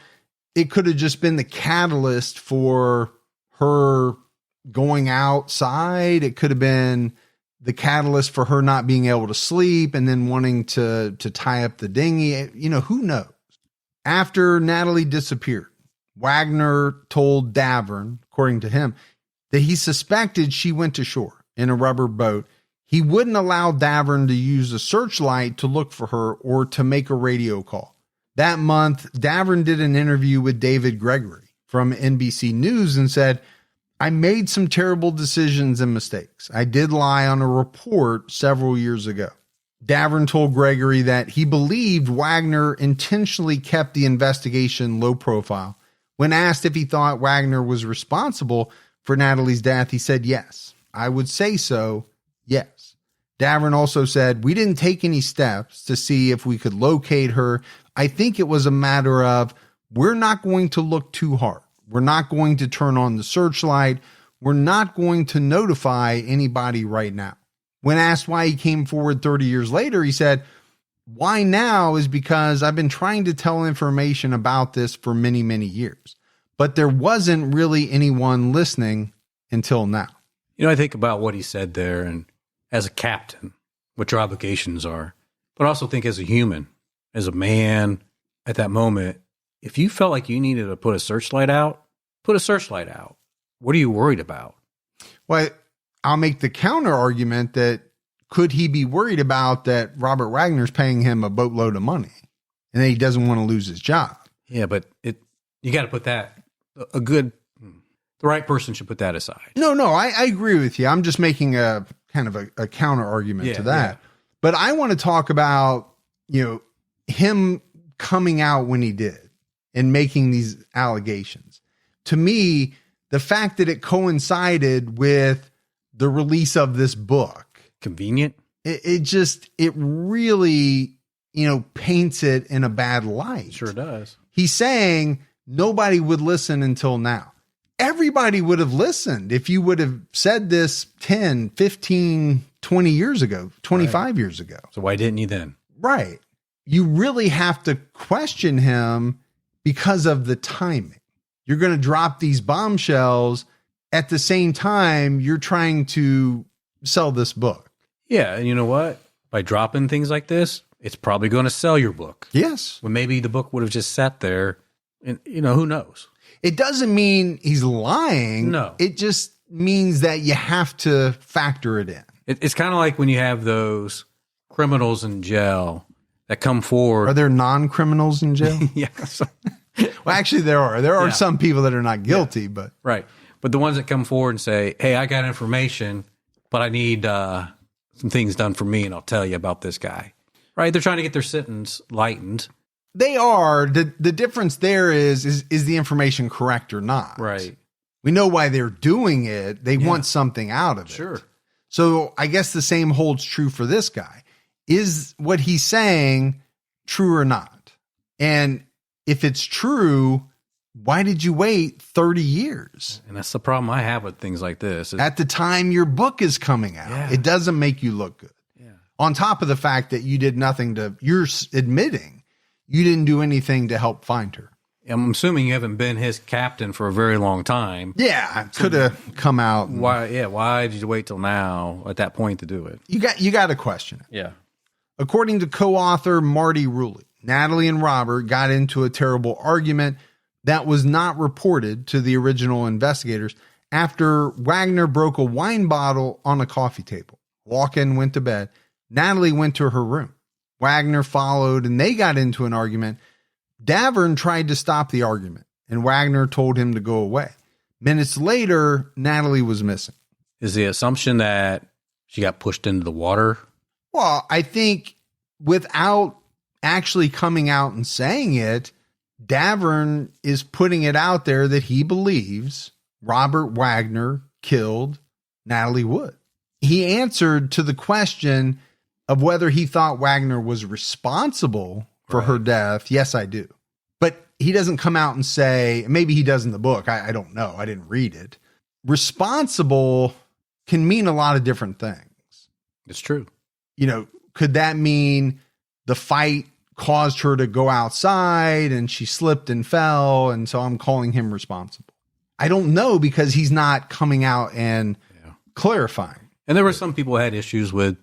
it could have just been the catalyst for her going outside. It could have been the catalyst for her not being able to sleep and then wanting to tie up the dinghy. Who knows? After Natalie disappeared, Wagner told Davern, according to him, that he suspected she went to shore in a rubber boat. He wouldn't allow Davern to use a searchlight to look for her or to make a radio call. That month, Davern did an interview with David Gregory from NBC News and said, I made some terrible decisions and mistakes. I did lie on a report several years ago. Davern told Gregory that he believed Wagner intentionally kept the investigation low profile. When asked if he thought Wagner was responsible for Natalie's death, he said, yes, I would say so. Yes. Davern also said, we didn't take any steps to see if we could locate her. I think it was a matter of, we're not going to look too hard. We're not going to turn on the searchlight. We're not going to notify anybody right now. When asked why he came forward 30 years later, he said, why now is because I've been trying to tell information about this for many, many years, but there wasn't really anyone listening until now. You know, I think about what he said there, and as a captain, what your obligations are, but also think as a human, as a man at that moment, if you felt like you needed to put a searchlight out, put a searchlight out. What are you worried about? Well, I'll make the counter argument that could he be worried about that Robert Wagner's paying him a boatload of money and that he doesn't want to lose his job? Yeah, but you got to put that, the right person should put that aside. No, I agree with you. I'm just making a kind of a counter argument to that. Yeah. But I want to talk about, him coming out when he did and making these allegations. To me, the fact that it coincided with the release of this book. Convenient. It really, paints it in a bad light. Sure does. He's saying nobody would listen until now. Everybody would have listened if you would have said this 10, 15, 20 years ago, 25 years ago. So why didn't you then? Right. You really have to question him because of the timing. You're going to drop these bombshells at the same time you're trying to sell this book. Yeah, and you know what? By dropping things like this, it's probably going to sell your book. Yes. When maybe the book would have just sat there, and who knows? It doesn't mean he's lying. No. It just means that you have to factor it in. It's kind of like when you have those criminals in jail that come forward. Are there non-criminals in jail? Yeah. Well, actually, there are. There are some people that are not guilty, but right. But the ones that come forward and say, "Hey, I got information, but I need some things done for me, and I'll tell you about this guy." Right? They're trying to get their sentence lightened. They are. The difference there is the information correct or not? Right. We know why they're doing it. They want something out of it. Sure. So I guess the same holds true for this guy. Is what he's saying true or not? And if it's true, why did you wait 30 years? And that's the problem I have with things like this. At the time your book is coming out, it doesn't make you look good. Yeah. On top of the fact that you did nothing you're admitting you didn't do anything to help find her. I'm assuming you haven't been his captain for a very long time. Yeah, could have come out. Why did you wait till now at that point to do it? You got to question it. Yeah. According to co-author Marty Ruley, Natalie and Robert got into a terrible argument that was not reported to the original investigators after Wagner broke a wine bottle on a coffee table. Walken went to bed. Natalie went to her room. Wagner followed and they got into an argument. Davern tried to stop the argument and Wagner told him to go away. Minutes later, Natalie was missing. Is the assumption that she got pushed into the water? Well, I think without actually coming out and saying it, Davern is putting it out there that he believes Robert Wagner killed Natalie Wood. He answered to the question of whether he thought Wagner was responsible for her death. Yes, I do. But he doesn't come out and say, maybe he does in the book. I don't know. I didn't read it. Responsible can mean a lot of different things. It's true. Could that mean the fight caused her to go outside and she slipped and fell, and so I'm calling him responsible? I don't know because he's not coming out and clarifying. And there were some people who had issues with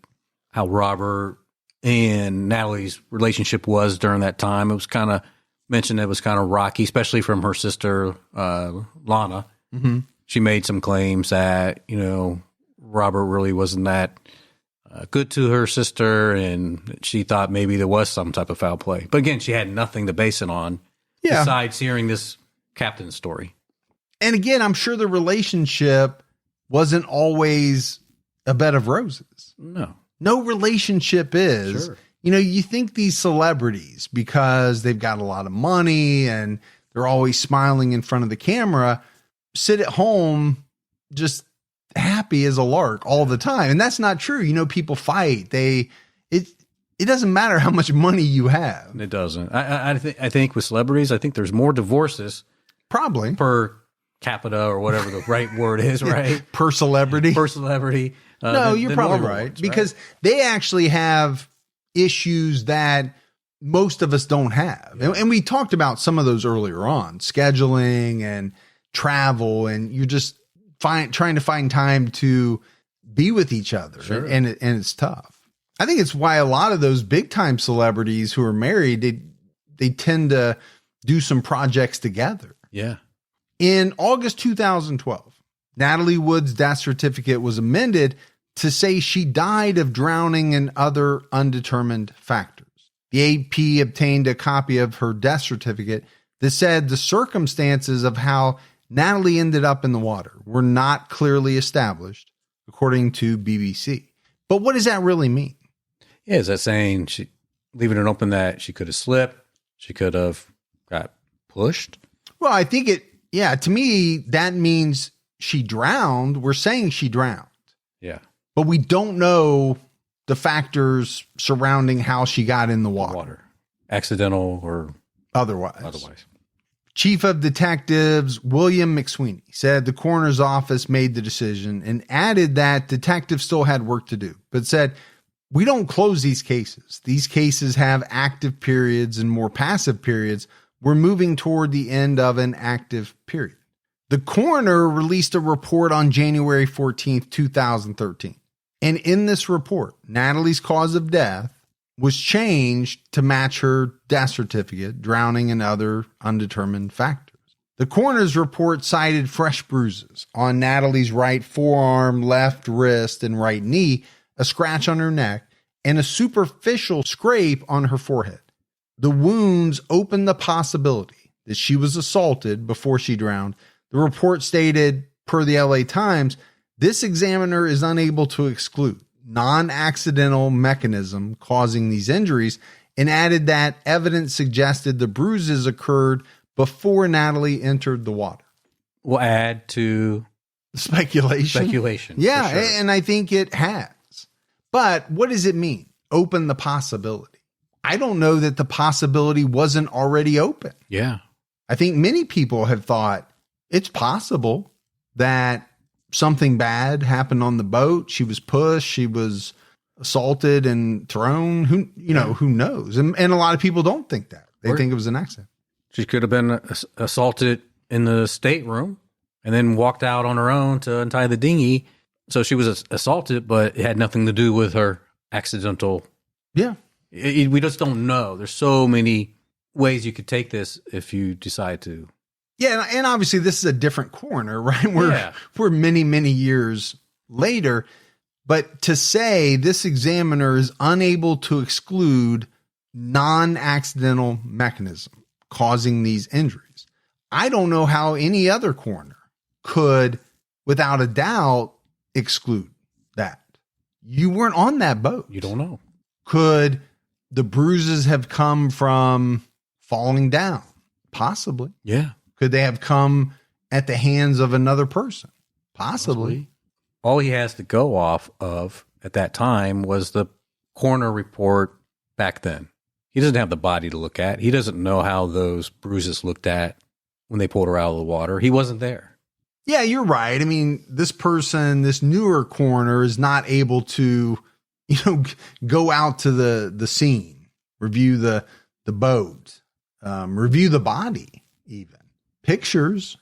how Robert and Natalie's relationship was during that time. It was kind of mentioned it was kind of rocky, especially from her sister, Lana. Mm-hmm. She made some claims that, Robert really wasn't that good to her sister, and she thought maybe there was some type of foul play. But again, she had nothing to base it on besides hearing this captain's story. And again, I'm sure the relationship wasn't always a bed of roses. No relationship is. Sure. You think these celebrities, because they've got a lot of money and they're always smiling in front of the camera, sit at home just happy as a lark all the time. And that's not true. People fight. It doesn't matter how much money you have. It doesn't. I think with celebrities, I think there's more divorces probably per capita or whatever the right word is, right? Per celebrity. No, you're probably right. Ones, because they actually have issues that most of us don't have. Yeah. And we talked about some of those earlier on, scheduling and travel, and you're just trying to find time to be with each other. Sure. And it's tough. I think it's why a lot of those big time celebrities who are married, they tend to do some projects together. Yeah. In August 2012, Natalie Wood's death certificate was amended to say she died of drowning and other undetermined factors. The AP obtained a copy of her death certificate that said the circumstances of how Natalie ended up in the water were not clearly established, according to BBC. But what does that really mean? Yeah, is that saying leaving it open that she could have slipped? She could have got pushed? Well, I think to me, that means she drowned. We're saying she drowned. Yeah. But we don't know the factors surrounding how she got in the water. Accidental or otherwise. Chief of Detectives William McSweeney said the coroner's office made the decision and added that detectives still had work to do, but said, we don't close these cases. These cases have active periods and more passive periods. We're moving toward the end of an active period. The coroner released a report on January 14th, 2013. And in this report, Natalie's cause of death was changed to match her death certificate, drowning and other undetermined factors. The coroner's report cited fresh bruises on Natalie's right forearm, left wrist, and right knee, a scratch on her neck, and a superficial scrape on her forehead. The wounds opened the possibility that she was assaulted before she drowned. The report stated, per the LA Times, this examiner is unable to exclude non-accidental mechanism causing these injuries, and added that evidence suggested the bruises occurred before Natalie entered the water. We'll add to speculation. Yeah, sure. And I think it has. But what does it mean? Open the possibility. I don't know that the possibility wasn't already open. Yeah. I think many people have thought it's possible that something bad happened on the boat. She was pushed. She was assaulted and thrown. Who knows? And a lot of people don't think that. They think it was an accident. She could have been assaulted in the stateroom and then walked out on her own to untie the dinghy. So she was assaulted, but it had nothing to do with her accidental. Yeah. We just don't know. There's so many ways you could take this if you decide to. Yeah, and obviously this is a different coroner, right? We're many, many years later. But to say this examiner is unable to exclude non-accidental mechanism causing these injuries, I don't know how any other coroner could, without a doubt, exclude that. You weren't on that boat. You don't know. Could the bruises have come from falling down? Possibly. Yeah. Could they have come at the hands of another person? Possibly. All he has to go off of at that time was the coroner report back then. He doesn't have the body to look at. He doesn't know how those bruises looked at when they pulled her out of the water. He wasn't there. Yeah, you're right. I mean, this person, this newer coroner, is not able to, go out to the scene, review the boat, review the body, even pictures.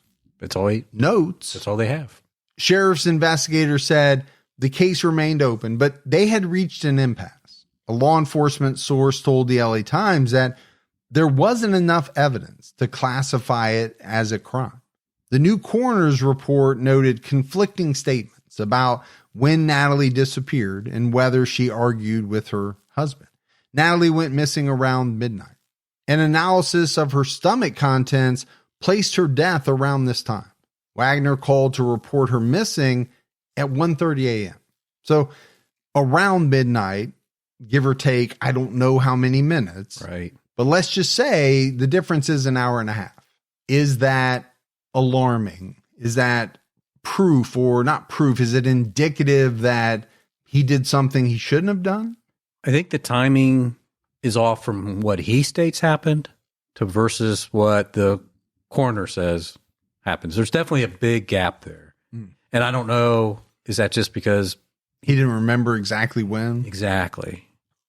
Notes. That's all they have. Sheriff's investigator said the case remained open, but they had reached an impasse. A law enforcement source told the LA Times that there wasn't enough evidence to classify it as a crime. The new coroner's report noted conflicting statements about when Natalie disappeared and whether she argued with her husband. Natalie went missing around midnight. An analysis of her stomach contents placed her death around this time. Wagner called to report her missing at 1:30 a.m. So around midnight, give or take, I don't know how many minutes. Right. But let's just say the difference is an hour and a half. Is that alarming? Is that proof or not proof? Is it indicative that he did something he shouldn't have done? I think the timing is off from what he states happened to versus what the coroner says happens. There's definitely a big gap there. And I don't know, is that just because he didn't remember exactly when? Exactly.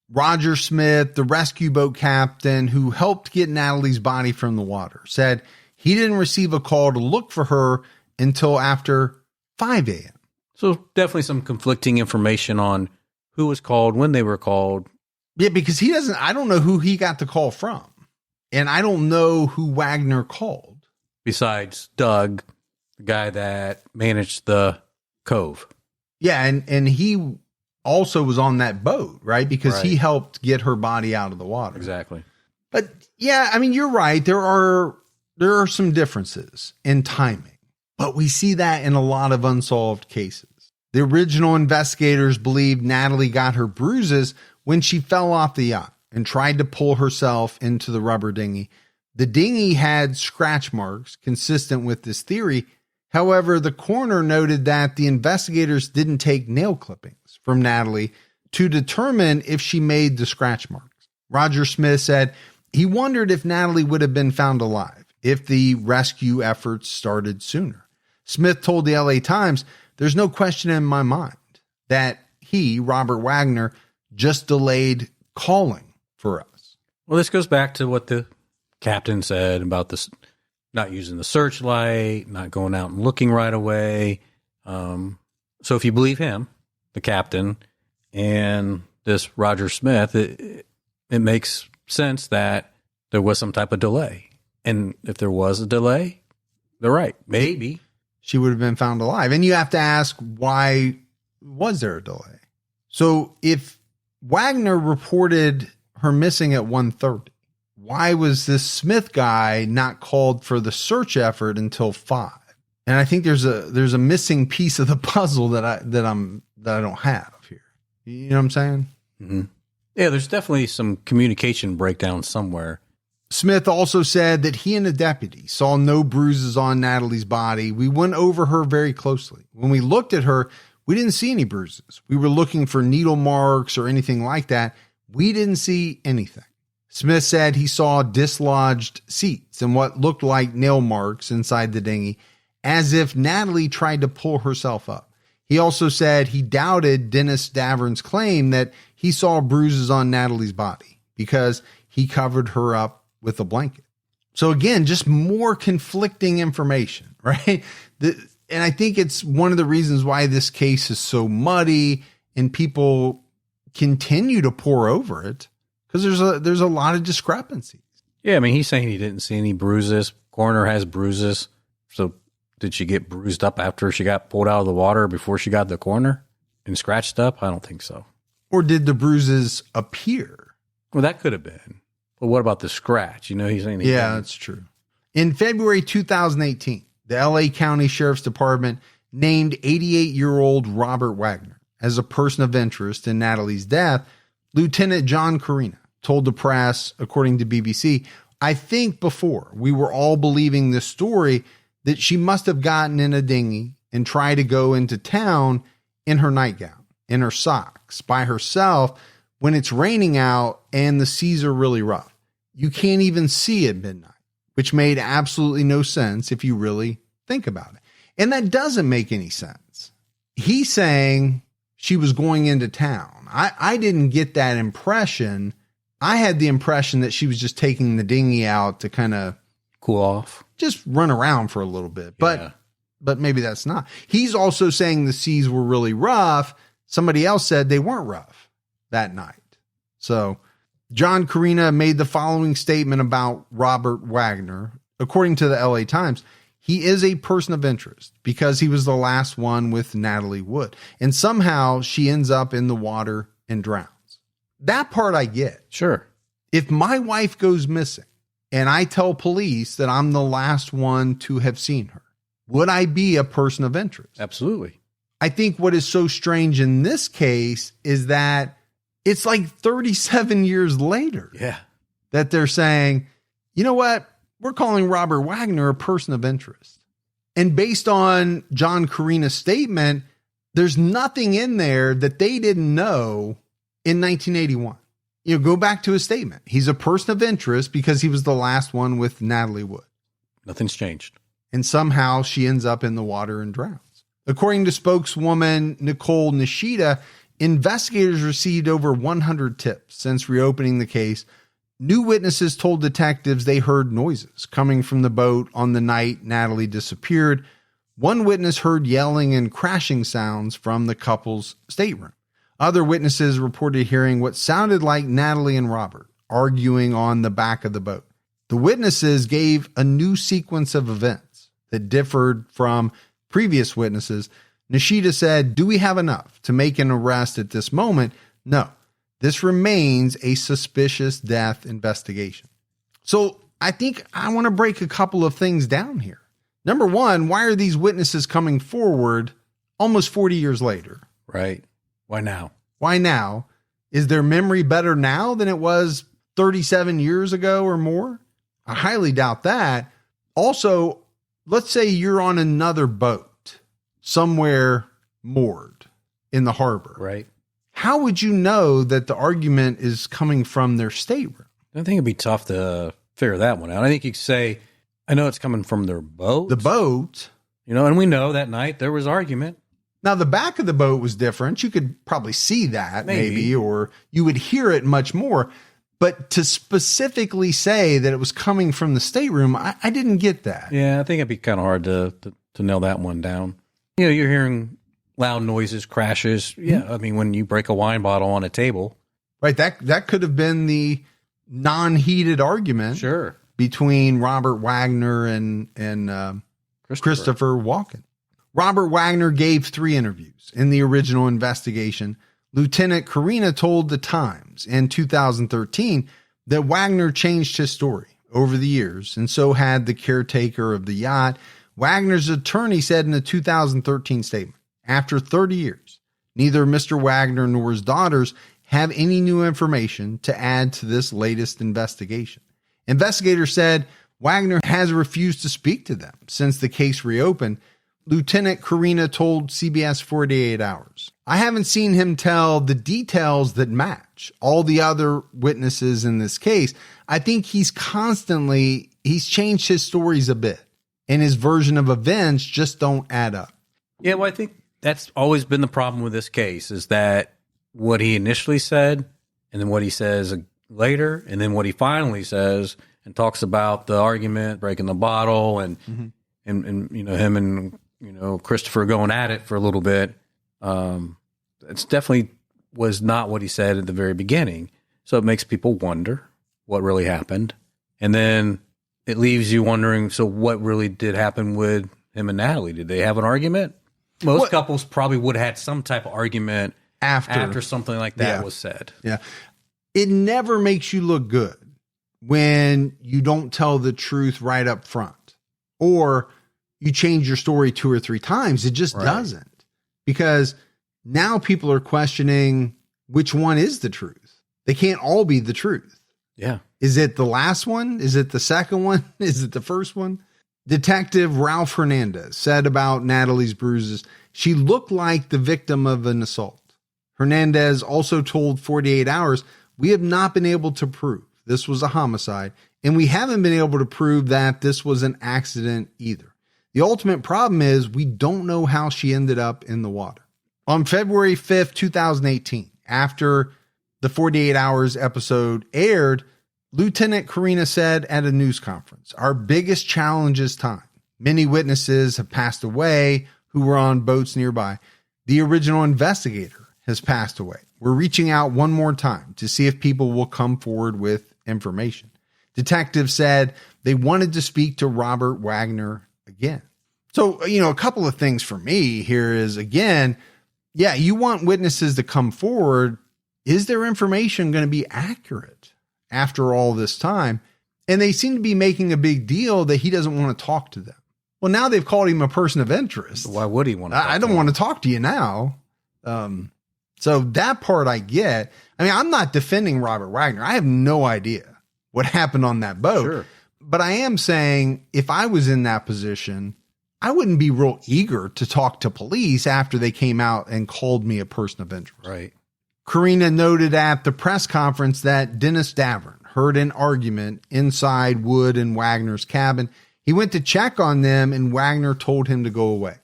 Roger Smith, the rescue boat captain who helped get Natalie's body from the water, said he didn't receive a call to look for her until after 5 a.m. So definitely some conflicting information on who was called, when they were called. Yeah, because I don't know who he got the call from. And I don't know who Wagner called. Besides Doug, the guy that managed the cove. Yeah, and he also was on that boat, right? Because he helped get her body out of the water. Exactly. But yeah, I mean, you're right. There are some differences in timing, but we see that in a lot of unsolved cases. The original investigators believed Natalie got her bruises when she fell off the yacht and tried to pull herself into the rubber dinghy. The dinghy had scratch marks consistent with this theory. However, the coroner noted that the investigators didn't take nail clippings from Natalie to determine if she made the scratch marks. Roger Smith said he wondered if Natalie would have been found alive if the rescue efforts started sooner. Smith told the LA Times, "There's no question in my mind that he, Robert Wagner, just delayed calling for us." Well, this goes back to what the captain said about this, not using the searchlight, not going out and looking right away. So if you believe him, the captain, and this Roger Smith, it makes sense that there was some type of delay. And if there was a delay, they're right. Maybe she would have been found alive. And you have to ask, why was there a delay? So if Wagner reported her missing at 1:30, why was this Smith guy not called for the search effort until 5? And I think there's a missing piece of the puzzle that I don't have here. You know what I'm saying? Mm-hmm. Yeah, there's definitely some communication breakdown somewhere. Smith also said that he and the deputy saw no bruises on Natalie's body. We went over her very closely. When we looked at her, we didn't see any bruises. We were looking for needle marks or anything like that. We didn't see anything. Smith said he saw dislodged seats and what looked like nail marks inside the dinghy, as if Natalie tried to pull herself up. He also said he doubted Dennis Davern's claim that he saw bruises on Natalie's body because he covered her up with a blanket. So again, just more conflicting information, right? And I think it's one of the reasons why this case is so muddy and people continue to pour over it, because there's a lot of discrepancies. Yeah, I mean, he's saying he didn't see any bruises. Coroner has bruises. So did she get bruised up after she got pulled out of the water before she got to the coroner and scratched up? I don't think so. Or did the bruises appear? Well, that could have been. But what about the scratch? You know, he's saying that's true. In February 2018, the LA County Sheriff's Department named 88-year-old Robert Wagner as a person of interest in Natalie's death. Lieutenant John Carina told the press, according to BBC, "I think before we were all believing this story that she must have gotten in a dinghy and tried to go into town in her nightgown, in her socks, by herself when it's raining out and the seas are really rough. You can't even see at midnight," which made absolutely no sense if you really think about it. And that doesn't make any sense. He's saying she was going into town. I didn't get that impression. I had the impression that she was just taking the dinghy out to kind of cool off, just run around for a little bit. But maybe that's not. He's also saying the seas were really rough. Somebody else said they weren't rough that night. So John Carina made the following statement about Robert Wagner. According to the LA Times, he is a person of interest because he was the last one with Natalie Wood. And somehow she ends up in the water and drowns. That part I get. Sure. If my wife goes missing and I tell police that I'm the last one to have seen her, would I be a person of interest? Absolutely. I think what is so strange in this case is that it's like 37 years later that they're saying, you know what? We're calling Robert Wagner a person of interest. And based on John Carina's statement, there's nothing in there that they didn't know in 1981. You know, go back to his statement. He's a person of interest because he was the last one with Natalie Wood. Nothing's changed. And somehow she ends up in the water and drowns. According to spokeswoman Nicole Nishida, investigators received over 100 tips since reopening the case. New witnesses told detectives they heard noises coming from the boat on the night Natalie disappeared. One witness heard yelling and crashing sounds from the couple's stateroom. Other witnesses reported hearing what sounded like Natalie and Robert arguing on the back of the boat. The witnesses gave a new sequence of events that differed from previous witnesses. Nishida said, "Do we have enough to make an arrest at this moment? No. This remains a suspicious death investigation." So I think I want to break a couple of things down here. Number one, why are these witnesses coming forward almost 40 years later? Right. Why now? Why now? Is their memory better now than it was 37 years ago or more? I highly doubt that. Also, let's say you're on another boat somewhere moored in the harbor. Right. How would you know that the argument is coming from their stateroom? I think it'd be tough to figure that one out. I think you could say, I know it's coming from their boat. The boat. You know, and we know that night there was argument. Now, the back of the boat was different. You could probably see that maybe, or you would hear it much more. But to specifically say that it was coming from the stateroom, I didn't get that. Yeah, I think it'd be kind of hard to nail that one down. You know, you're hearing loud noises, crashes. Yeah, I mean, when you break a wine bottle on a table. Right, that could have been the non-heated argument. Sure. Between Robert Wagner and Christopher Walken. Robert Wagner gave 3 interviews in the original investigation. Lieutenant Carina told the Times in 2013 that Wagner changed his story over the years, and so had the caretaker of the yacht. Wagner's attorney said in a 2013 statement, after 30 years, neither Mr. Wagner nor his daughters have any new information to add to this latest investigation. Investigators said Wagner has refused to speak to them since the case reopened. Lieutenant Carina told CBS 48 Hours, "I haven't seen him tell the details that match all the other witnesses in this case. I think he's changed his stories a bit, and his version of events just don't add up." Yeah, well, I think that's always been the problem with this case, is that what he initially said, and then what he says later, and then what he finally says, and talks about the argument, breaking the bottle, and you know, him and Christopher going at it for a little bit. It's definitely was not what he said at the very beginning. So it makes people wonder what really happened. And then it leaves you wondering, so what really did happen with him and Natalie? Did they have an argument? Most couples probably would have had some type of argument after something like that was said. Yeah. It never makes you look good when you don't tell the truth right up front, or you change your story 2 or 3 times. It just doesn't, because now people are questioning which one is the truth. They can't all be the truth. Yeah. Is it the last one? Is it the second one? Is it the first one? Detective Ralph Hernandez said about Natalie's bruises, she looked like the victim of an assault. Hernandez also told 48 Hours, "We have not been able to prove this was a homicide, and we haven't been able to prove that this was an accident either. The ultimate problem is we don't know how she ended up in the water." On February 5th, 2018, after the 48 Hours episode aired, Lieutenant Carina said at a news conference, "Our biggest challenge is time. Many witnesses have passed away who were on boats nearby. The original investigator has passed away. We're reaching out one more time to see if people will come forward with information." Detectives said they wanted to speak to Robert Wagner again. So, a couple of things for me here is, again, you want witnesses to come forward. Is their information going to be accurate after all this time? And they seem to be making a big deal that he doesn't want to talk to them. Well, now they've called him a person of interest. Why would he want to? I don't want to talk to you now. So that part I get. I mean, I'm not defending Robert Wagner. I have no idea what happened on that boat. Sure. But I am saying if I was in that position, I wouldn't be real eager to talk to police after they came out and called me a person of interest. Right. Karina noted at the press conference that Dennis Davern heard an argument inside Wood and Wagner's cabin. He went to check on them and Wagner told him to go away.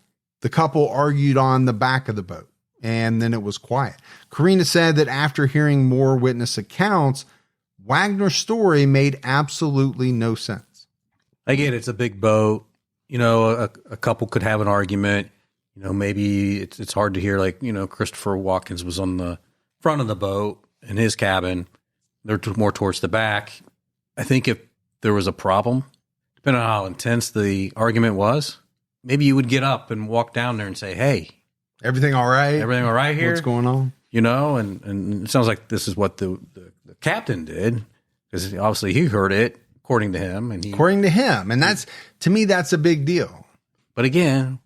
The couple argued on the back of the boat and then it was quiet. Karina said that after hearing more witness accounts, Wagner's story made absolutely no sense. I get it. It's a big boat. You know, a couple could have an argument. You know, maybe it's hard to hear. Like, you know, Christopher Walken was on the front of the boat in his cabin. They're more towards the back. I think if there was a problem, depending on how intense the argument was, maybe you would get up and walk down there and say, hey, everything all right? Everything all right here? What's going on? You know, and it sounds like this is what the captain did, because obviously he heard it, according to him. And that's, to me, that's a big deal. But again,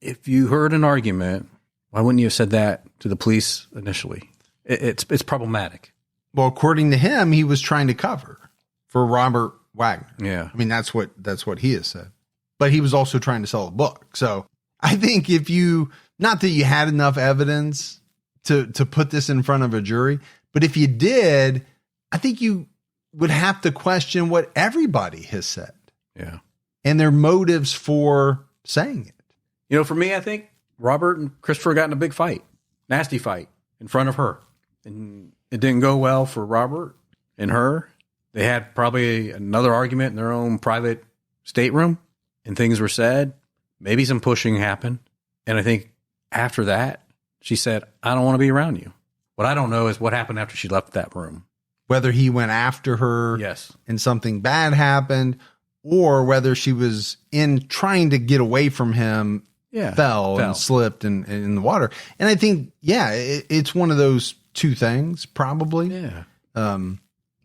if you heard an argument, why wouldn't you have said that to the police initially? It's problematic. Well, according to him, he was trying to cover for Robert Wagner. Yeah. I mean, that's what he has said. But he was also trying to sell a book. So I think if you, not that you had enough evidence to put this in front of a jury, but if you did, I think you would have to question what everybody has said. Yeah. And their motives for saying it. You know, for me, I think Robert and Christopher got in a big fight, nasty fight in front of her. And it didn't go well for Robert and her. They had probably another argument in their own private stateroom and things were said. Maybe some pushing happened. And I think after that, she said, I don't want to be around you. What I don't know is what happened after she left that room. Whether he went after her and something bad happened, or whether she was in trying to get away from him, fell and slipped in the water. And I think, it's one of those two things, probably. Yeah. I'm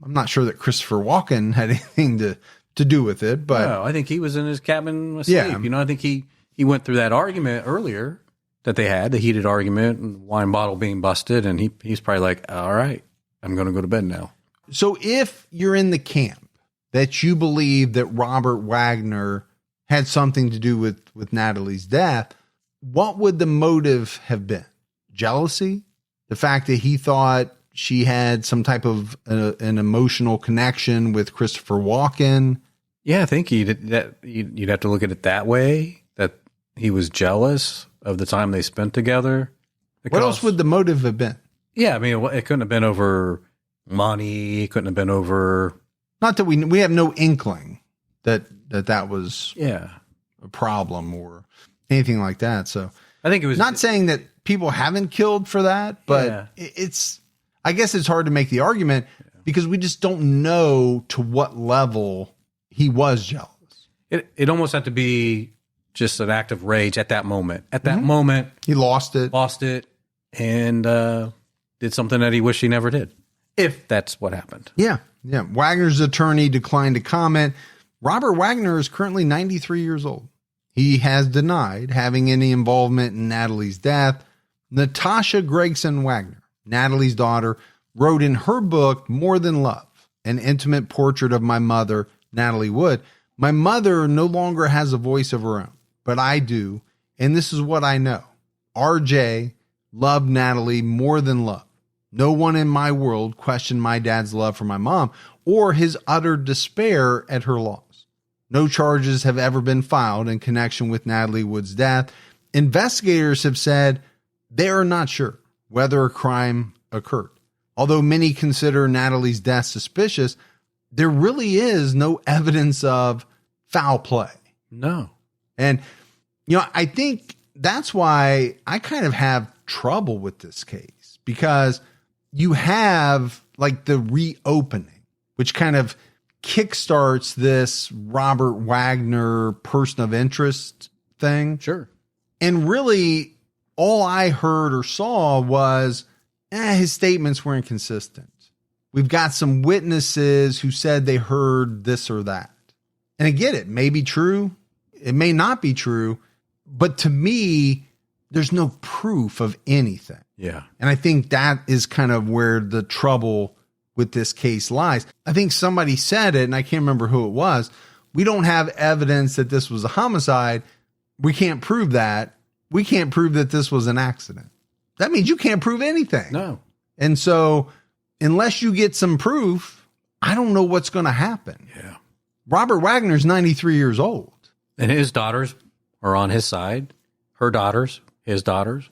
not sure that Christopher Walken had anything to do with it, but no, I think he was in his cabin asleep. Yeah. You know, I think he went through that argument earlier that they had, the heated argument and the wine bottle being busted. And he's probably like, all right, I'm going to go to bed now. So if you're in the camp that you believe that Robert Wagner had something to do with Natalie's death, what would the motive have been? Jealousy? The fact that he thought she had some type of an emotional connection with Christopher Walken? Yeah, I think you'd have to look at it that way, that he was jealous of the time they spent together. What else would the motive have been? Yeah, I mean, it couldn't have been over money. It couldn't have been over... Not that we have no inkling that was a problem or anything like that. So I think it was not saying that people haven't killed for that, but I guess it's hard to make the argument because we just don't know to what level he was jealous. It almost had to be just an act of rage at that moment. At that moment, he lost it, and did something that he wished he never did. If that's what happened. Yeah. Wagner's attorney declined to comment. Robert Wagner is currently 93 years old. He has denied having any involvement in Natalie's death. Natasha Gregson Wagner, Natalie's daughter, wrote in her book, More Than Love, an intimate portrait of my mother, Natalie Wood. My mother no longer has a voice of her own, but I do. And this is what I know. RJ loved Natalie more than love. No one in my world questioned my dad's love for my mom or his utter despair at her loss. No charges have ever been filed in connection with Natalie Wood's death. Investigators have said they are not sure whether a crime occurred. Although many consider Natalie's death suspicious, there really is no evidence of foul play. No. And, I think that's why I kind of have trouble with this case, because you have like the reopening, which kind of kickstarts this Robert Wagner person of interest thing. Sure. And really all I heard or saw was his statements were inconsistent. We've got some witnesses who said they heard this or that. And I get it. Maybe true. it may not be true, but to me, there's no proof of anything. Yeah. And I think that is kind of where the trouble with this case lies. I think somebody said it, and I can't remember who it was. We don't have evidence that this was a homicide. We can't prove that. We can't prove that this was an accident. That means you can't prove anything. No. And so unless you get some proof, I don't know what's going to happen. Yeah. Robert Wagner's 93 years old. And his daughters are on his side. Her daughters, his daughters,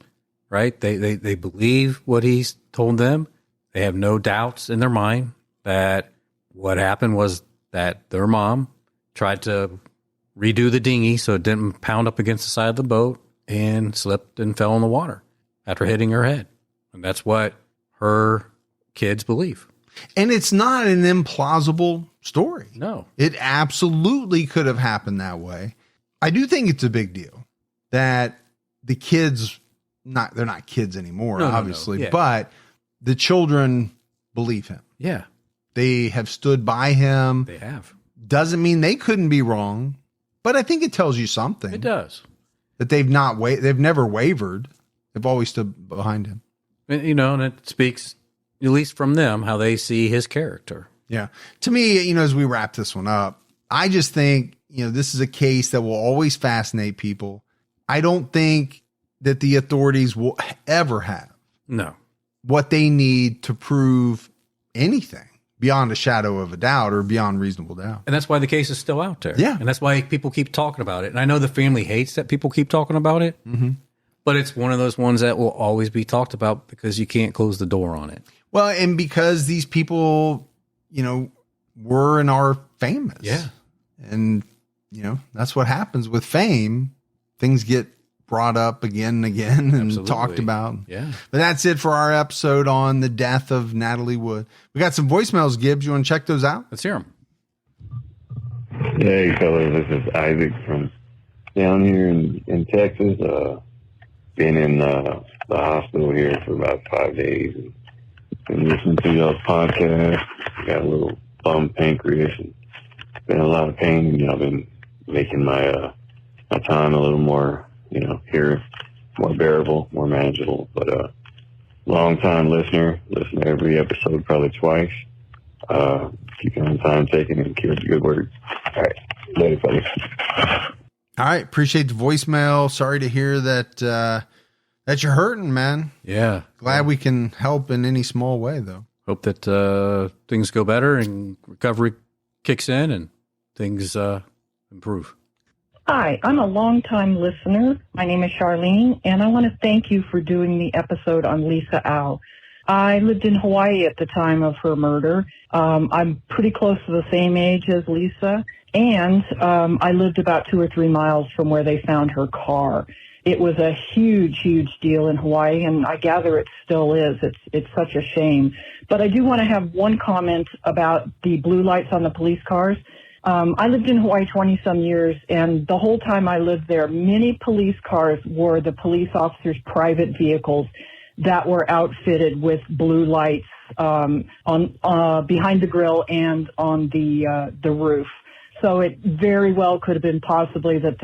right? They believe what he's told them. They have no doubts in their mind that what happened was that their mom tried to redo the dinghy so it didn't pound up against the side of the boat and slipped and fell in the water after hitting her head. And that's what her kids believe. And it's not an implausible story. No. It absolutely could have happened that way. I do think it's a big deal that the kids, they're not kids anymore, obviously, Yeah. but the children believe him. Yeah. They have stood by him. They have. Doesn't mean they couldn't be wrong, but I think it tells you something. It does. That they've never wavered. They've always stood behind him. And it speaks, at least from them, how they see his character. Yeah. To me, as we wrap this one up, I just think, this is a case that will always fascinate people. I don't think that the authorities will ever have what they need to prove anything beyond a shadow of a doubt or beyond reasonable doubt. And that's why the case is still out there. Yeah. And that's why people keep talking about it. And I know the family hates that people keep talking about it, but it's one of those ones that will always be talked about because you can't close the door on it. Well, and because these people, were and are famous. Yeah. And, that's what happens with fame. Things get brought up again and again and Absolutely. talked about. Yeah. But that's it for our episode on the death of Natalie Wood. We got some voicemails, Gibbs. You want to check those out? Let's hear them. Hey, fellas. This is Isaac from down here in Texas. Been in the hospital here for about 5 days. And been listening to y'all's podcast. Got a little bum pancreas and been in a lot of pain. I've been making my time a little more, here, more bearable, more manageable. But long time listener, listen to every episode probably twice. Keep on time taking and keep up the good work. All right, later, fellas. All right. Appreciate the voicemail. Sorry to hear that that you're hurting, man. Yeah. Glad we can help in any small way, though. Hope that things go better and recovery kicks in and things improve. Hi, I'm a longtime listener. My name is Charlene, and I want to thank you for doing the episode on Lisa Au. I lived in Hawaii at the time of her murder. I'm pretty close to the same age as Lisa, and I lived about 2 or 3 miles from where they found her car. It was a huge, huge deal in Hawaii, and I gather it still is. It's such a shame. But I do want to have one comment about the blue lights on the police cars. I lived in Hawaii 20-some years, and the whole time I lived there, many police cars were the police officers' private vehicles that were outfitted with blue lights on behind the grill and on the roof. So it very well could have been possibly that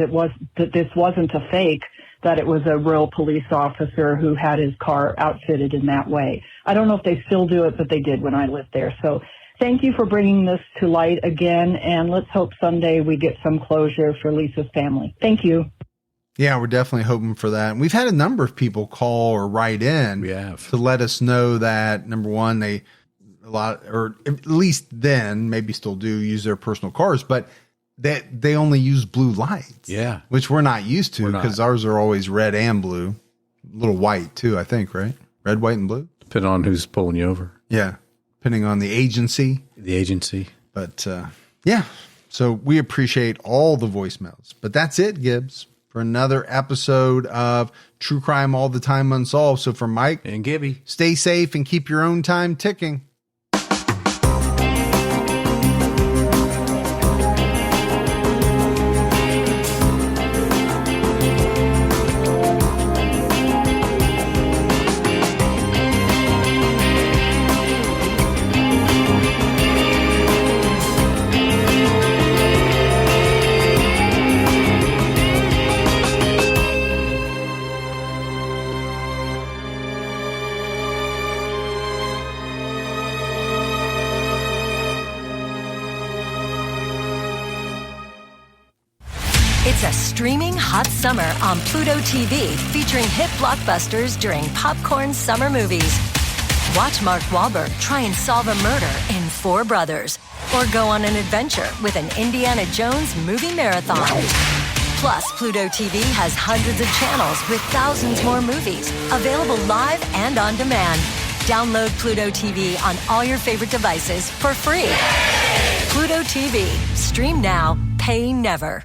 this wasn't a fake, that it was a real police officer who had his car outfitted in that way. I don't know if they still do it, but they did when I lived there. So thank you for bringing this to light again, and let's hope someday we get some closure for Lisa's family. Thank you. Yeah, we're definitely hoping for that. And we've had a number of people call or write in to let us know that, number one, or at least then, maybe still do, use their personal cars, but that they only use blue lights. Yeah. Which we're not used to because ours are always red and blue. A little white too, I think, right? Red, white, and blue. Depending on who's pulling you over. Yeah. Depending on the agency. But yeah, so we appreciate all the voicemails. But that's it, Gibbs, for another episode of True Crime All the Time Unsolved. So for Mike and Gibby, stay safe and keep your own time ticking. Streaming Hot Summer on Pluto TV, featuring hit blockbusters during popcorn summer movies. Watch Mark Wahlberg try and solve a murder in Four Brothers, or go on an adventure with an Indiana Jones movie marathon. Plus, Pluto TV has hundreds of channels with thousands more movies, available live and on demand. Download Pluto TV on all your favorite devices for free. Pluto TV. Stream now, pay never.